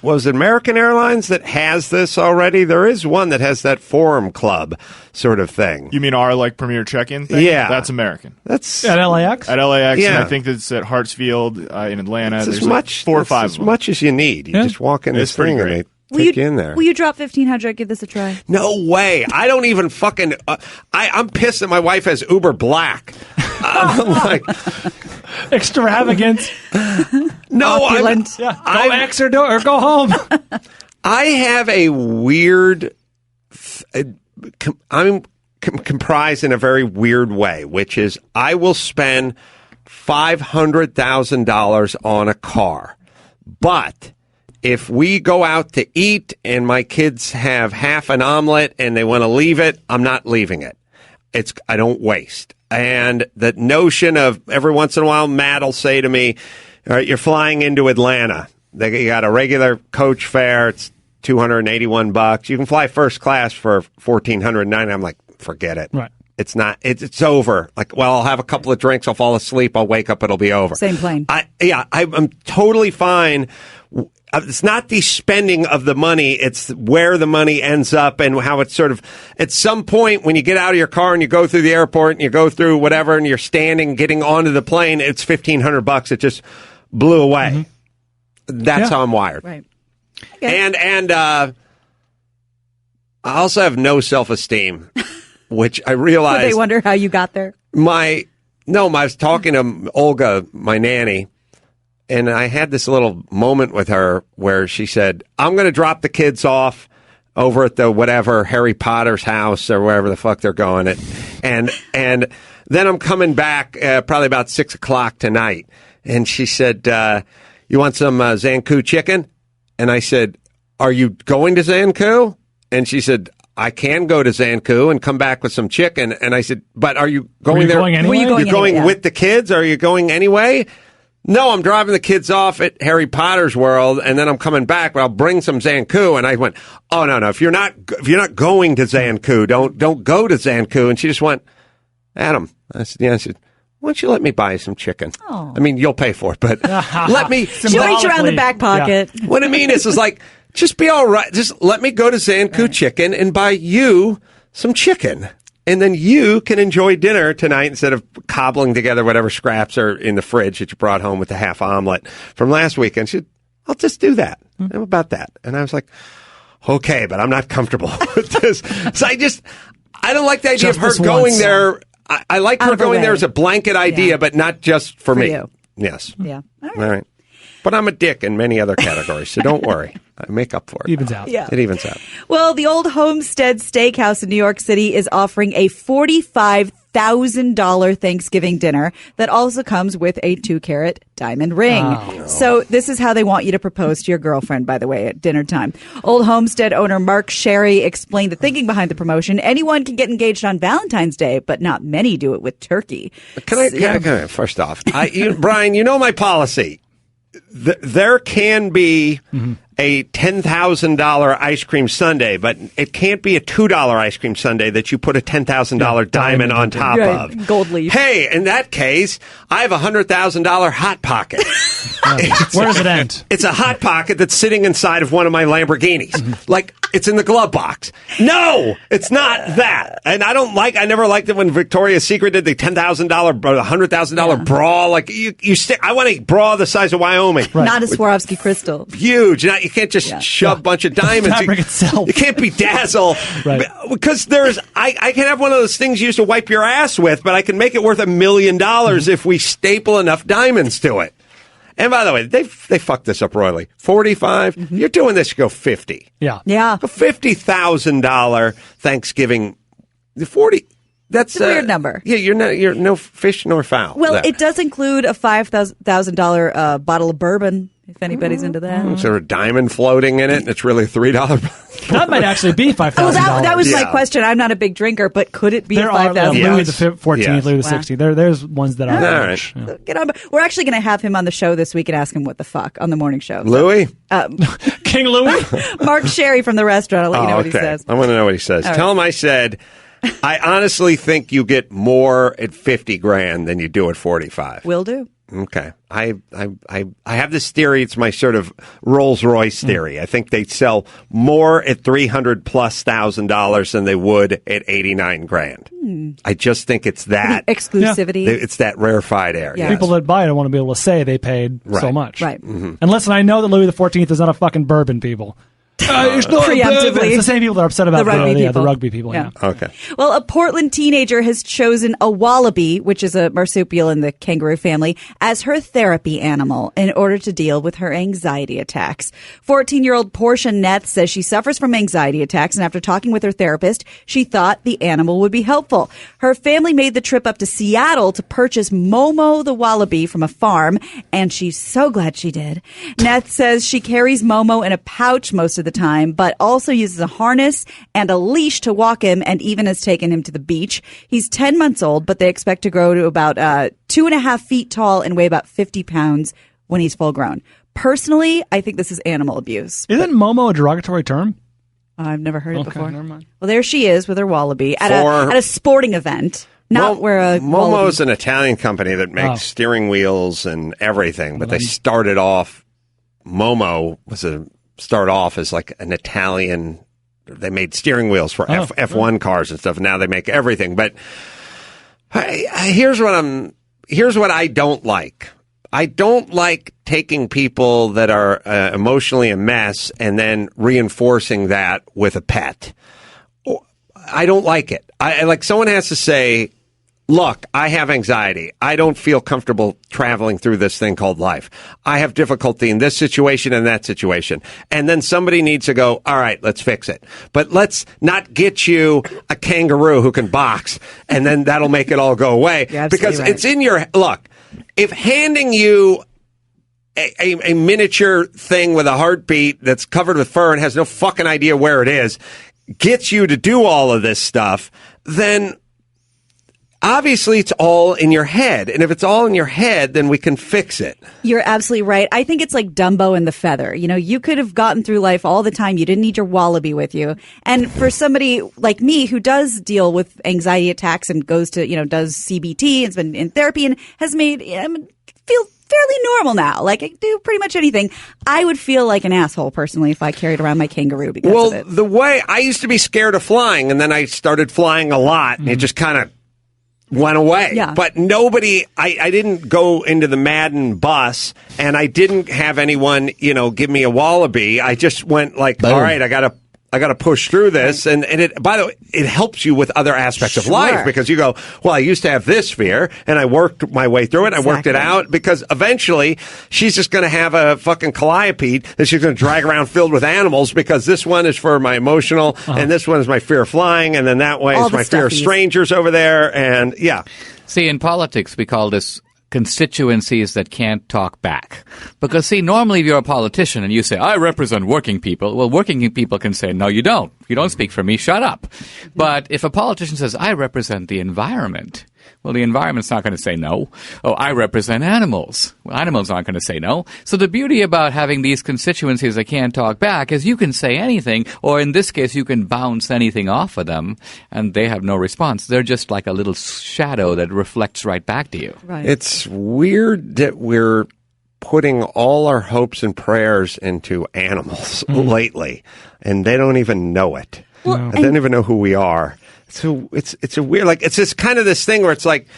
American Airlines that has this already? There is one that has that Forum Club sort of thing. You mean our premier check-in thing? Yeah. That's American. That's at LAX? At LAX, yeah. and I think that's at Hartsfield in Atlanta. It's There's much, 4 or 5 as much as you need. You just walk in this thing and they take you in there. Will you drop $1,500? Give this a try. No way. I don't even fucking... I'm pissed that my wife has Uber Black. I'm like... Extravagant. No, opulent. Go X or go home. I have a weird... I'm comprised in a very weird way, which is I will spend $500,000 on a car, but if we go out to eat and my kids have half an omelet and they want to leave it, I'm not leaving it. I don't waste. And the notion of every once in a while, Matt will say to me, all right, you're flying into Atlanta. You got a regular coach fare. It's $281. You can fly first class for $1,490. I'm like, forget it. Right. It's not. It's over. Like, well, I'll have a couple of drinks. I'll fall asleep. I'll wake up. It'll be over. Same plane. I'm totally fine. It's not the spending of the money. It's where the money ends up and how it's sort of, at some point when you get out of your car and you go through the airport and you go through whatever and you're standing, getting onto the plane, it's $1,500. It just blew away. Mm-hmm. That's how I'm wired. Right. Okay. And I also have no self-esteem, which I realize. They wonder how you got there? I was talking to Olga, my nanny, and I had this little moment with her where she said, I'm going to drop the kids off over at the whatever Harry Potter's house or wherever the fuck they're going. And then I'm coming back probably about 6 o'clock tonight. And she said, you want some Zankou chicken? And I said, are you going to Zankou? And she said, I can go to Zankou and come back with some chicken. And I said, but are you going there? You're going with the kids? Are you going anyway? No, I'm driving the kids off at Harry Potter's world, and then I'm coming back, but I'll bring some Zankou. And I went, oh, no. If you're not going to Zankou, don't go to Zankou. And she just went, Adam. I said, yeah. I said, why don't you let me buy some chicken? Oh. I mean, you'll pay for it, but let me. She'll reach around the back pocket. Yeah. What I mean is like, just be all right. Just let me go to Zankou Chicken and buy you some chicken. And then you can enjoy dinner tonight instead of cobbling together whatever scraps are in the fridge that you brought home with the half omelet from last weekend. She said, I'll just do that. Mm-hmm. How about that? And I was like, okay, but I'm not comfortable with this. So I don't like the idea of her going there. I like her going there as a blanket idea, but not just for me. You. Yes. Yeah. All right. But I'm a dick in many other categories, so don't worry. I make up for it. Evens out. Yeah. It evens out. Well, the Old Homestead Steakhouse in New York City is offering a $45,000 Thanksgiving dinner that also comes with a 2-carat diamond ring. Oh, no. So this is how they want you to propose to your girlfriend, by the way, at dinner time. Old Homestead owner Mark Sherry explained the thinking behind the promotion. Anyone can get engaged on Valentine's Day, but not many do it with turkey. Can I first off, Brian, you know my policy. There can be a $10,000 ice cream sundae, but it can't be a $2 ice cream sundae that you put a $10,000 diamond on top of. Gold leaf. Hey, in that case, I have a $100,000 Hot Pocket. Where does it end? It's a Hot Pocket that's sitting inside of one of my Lamborghinis. Like, it's in the glove box. No, it's not that. And I never liked it when Victoria's Secret did the $10,000, $100,000 bra. Like, I want a bra the size of Wyoming. Right. Not a Swarovski crystal. Huge. You can't just shove a bunch of diamonds. Fabric itself. You can't bedazzle. Right. Because I can have one of those things you used to wipe your ass with, but I can make it worth $1 million if we staple enough diamonds to it. And by the way, they fucked this up royally. 45. You're doing this. You go 50. Yeah. Yeah. A $50,000 Thanksgiving. 40. That's a weird number. Yeah, you're no fish nor fowl. Well, it does include a $5,000 bottle of bourbon, if anybody's into that. Is there a diamond floating in it? And it's really $3. That might actually be $5,000. Oh, that was my question. I'm not a big drinker, but could it be $5,000? Louis the 14th, Louis the 16th. There's ones that are. All right. Yeah. We're actually going to have him on the show this week and ask him what the fuck on the morning show. Louis? King Louis? Mark Sherry from the restaurant. I'll let you know what he says. I want to know what he says. All Tell him I said, I honestly think you get more at $50,000 than you do at 45. Will do. Okay. I have this theory. It's my sort of Rolls Royce theory. I think they sell more at $300,000+ than they would at $89,000. I just think it's that exclusivity. It's that rarefied air. Yeah. Yes. People that buy it want to be able to say they paid so much. Right. And listen, I know that Louis the 14th is not a fucking bourbon, people. It's not preemptively. It's the same people that are upset about the rugby people. Yeah. Okay. Well, a Portland teenager has chosen a wallaby, which is a marsupial in the kangaroo family, as her therapy animal in order to deal with her anxiety attacks. 14-year-old Portia Neth says she suffers from anxiety attacks, and after talking with her therapist, she thought the animal would be helpful. Her family made the trip up to Seattle to purchase Momo the wallaby from a farm, and she's so glad she did. Neth says she carries Momo in a pouch most of the time, but also uses a harness and a leash to walk him, and even has taken him to the beach. He's 10 months old, but they expect to grow to about 2.5 feet tall and weigh about 50 pounds when he's full grown. Personally, I think this is animal abuse. Isn't Momo a derogatory term? I've never heard it before. Never mind. Well, there she is with her wallaby at a sporting event. Not where a Momo's an Italian company that makes steering wheels and everything, but they started off. Momo started off as like an Italian. They made steering wheels for F1 cars and stuff. And now they make everything. But here's what I don't like. I don't like taking people that are emotionally a mess and then reinforcing that with a pet. I don't like it. I like someone has to say, look, I have anxiety. I don't feel comfortable traveling through this thing called life. I have difficulty in this situation and that situation. And then somebody needs to go, all right, let's fix it. But let's not get you a kangaroo who can box, and then that'll make it all go away. Because it's in your, look, if handing you a miniature thing with a heartbeat that's covered with fur and has no fucking idea where it is, gets you to do all of this stuff, then obviously it's all in your head. And if it's all in your head, then we can fix it. You're absolutely right. I think it's like Dumbo and the feather. You know, you could have gotten through life all the time. You didn't need your wallaby with you. And for somebody like me who does deal with anxiety attacks and goes to, does CBT and has been in therapy and has made, feel fairly normal now. Like, I do pretty much anything. I would feel like an asshole personally if I carried around my kangaroo because of it. Well, the way I used to be scared of flying, and then I started flying a lot, and it just kind of went away. Yeah. But I didn't go into the Madden bus, and I didn't have anyone, give me a wallaby. I just went like, boom. All right, I gotta push through this. And it, by the way, it helps you with other aspects of life because you go, well, I used to have this fear and I worked my way through it. Exactly. I worked it out because eventually she's just going to have a fucking calliope that she's going to drag around filled with animals because this one is for my emotional and this one is my fear of flying. And then that way is my fear of strangers over there. And yeah. See, in politics, we call this constituencies that can't talk back. Because, see, normally if you're a politician and you say, I represent working people, well, working people can say, no, you don't. You don't speak for me. Shut up. But if a politician says, I represent the environment, well, the environment's not going to say no. Oh, I represent animals. Well, animals aren't going to say no. So the beauty about having these constituencies that can't talk back is you can say anything, or in this case, you can bounce anything off of them, and they have no response. They're just like a little shadow that reflects right back to you. Right. It's weird that we're putting all our hopes and prayers into animals lately, and they don't even know it. Well, they don't even know who we are. So it's a weird, like, it's just kind of this thing where it's like,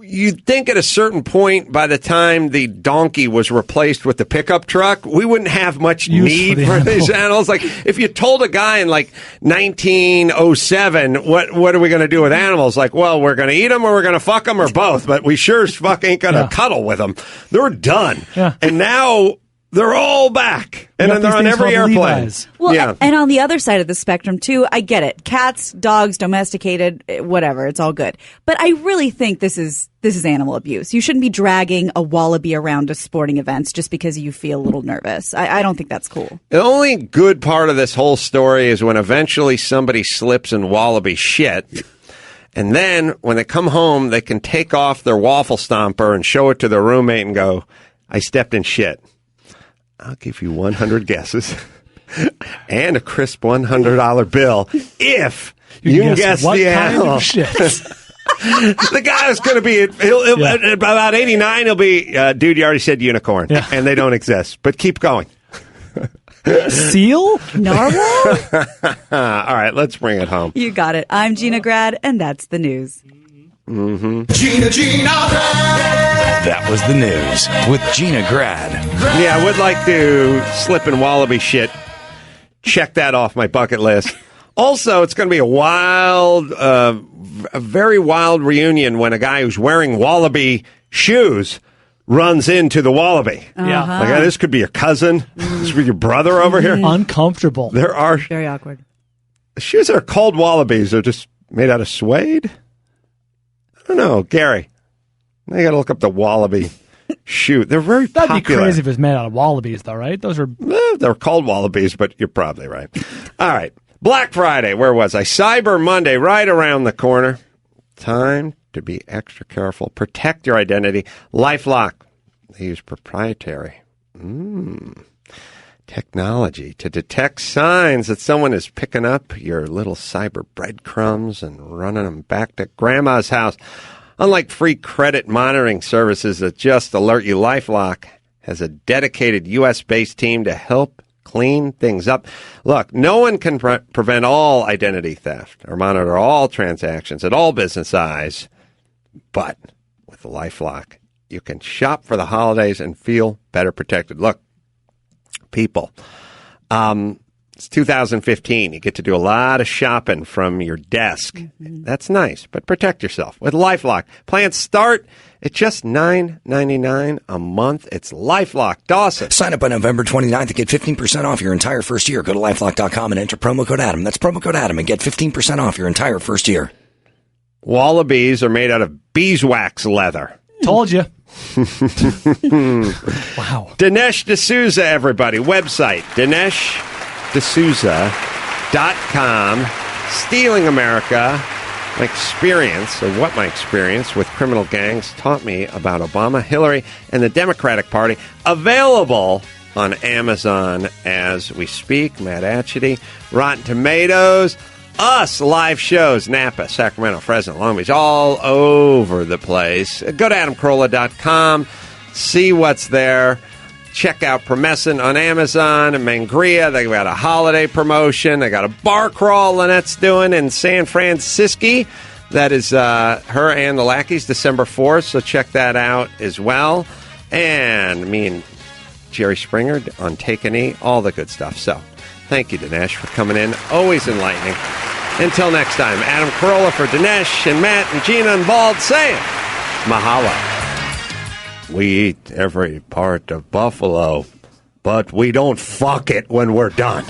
you'd think at a certain point, by the time the donkey was replaced with the pickup truck, we wouldn't have much need for these animals. Like, if you told a guy in like 1907, what are we going to do with animals? Like, well, we're going to eat them or we're going to fuck them or both, but we sure as fuck ain't going to cuddle with them. They're done. Yeah. And now they're all back. And then they're on every airplane. Well, and on the other side of the spectrum, too, I get it. Cats, dogs, domesticated, whatever, it's all good. But I really think this is animal abuse. You shouldn't be dragging a wallaby around to sporting events just because you feel a little nervous. I don't think that's cool. The only good part of this whole story is when eventually somebody slips in wallaby shit. And then when they come home, they can take off their waffle stomper and show it to their roommate and go, I stepped in shit. I'll give you 100 guesses and a crisp $100 bill if you can guess the animal. The guy is going to be at about 89. He'll be, dude, you already said unicorn, and they don't exist. But keep going. Seal? Narwhal? All right, let's bring it home. You got it. I'm Gina Grad, and that's the news. Gina Grad. That was the news with Gina Grad. Yeah, I would like to slip in wallaby shit check that off my bucket list. Also, it's going to be a very wild reunion when a guy who's wearing wallaby shoes runs into the wallaby. Yeah. Like, this could be your cousin. This could be your brother over here. Uncomfortable. There are very awkward. The shoes that are called wallabies. They're just made out of suede. I don't know, Gary. I got to look up the wallaby shoe. They're very That'd popular. be crazy if it's made out of wallabies, though, right? Those are. They're called wallabies, but you're probably right. All right. Black Friday, where was I? Cyber Monday, right around the corner. Time to be extra careful. Protect your identity. LifeLock. They use proprietary technology to detect signs that someone is picking up your little cyber breadcrumbs and running them back to grandma's house. Unlike free credit monitoring services that just alert you, LifeLock has a dedicated U.S.-based team to help clean things up. Look, no one can prevent all identity theft or monitor all transactions at all business size. But with LifeLock, you can shop for the holidays and feel better protected. Look, people, it's 2015. You get to do a lot of shopping from your desk. Mm-hmm. That's nice, but protect yourself with LifeLock. Plans start at just $9.99 a month. It's LifeLock. Dawson. Sign up by November 29th and get 15% off your entire first year. Go to LifeLock.com and enter promo code Adam. That's promo code Adam and get 15% off your entire first year. Wallabies are made out of beeswax leather. Told you. Wow. Dinesh D'Souza, everybody. Website, DineshD'Souza.com. Stealing America. My experience, or what my experience with criminal gangs taught me about Obama, Hillary, and the Democratic Party. Available on Amazon as we speak. Matt Atchity, Rotten Tomatoes, us, live shows, Napa, Sacramento, Fresno, Long Beach, all over the place. Go to AdamCarolla.com, see what's there. Check out Promescent on Amazon and Mangria. They got a holiday promotion. They got a bar crawl Lynette's doing in San Francisco. That is her and the Lackeys, December 4th, so check that out as well. And me and Jerry Springer on Take a Knee, all the good stuff. So thank you, Dinesh, for coming in. Always enlightening. Until next time, Adam Carolla for Dinesh and Matt and Gina and Bald saying mahalo. We eat every part of buffalo, but we don't fuck it when we're done.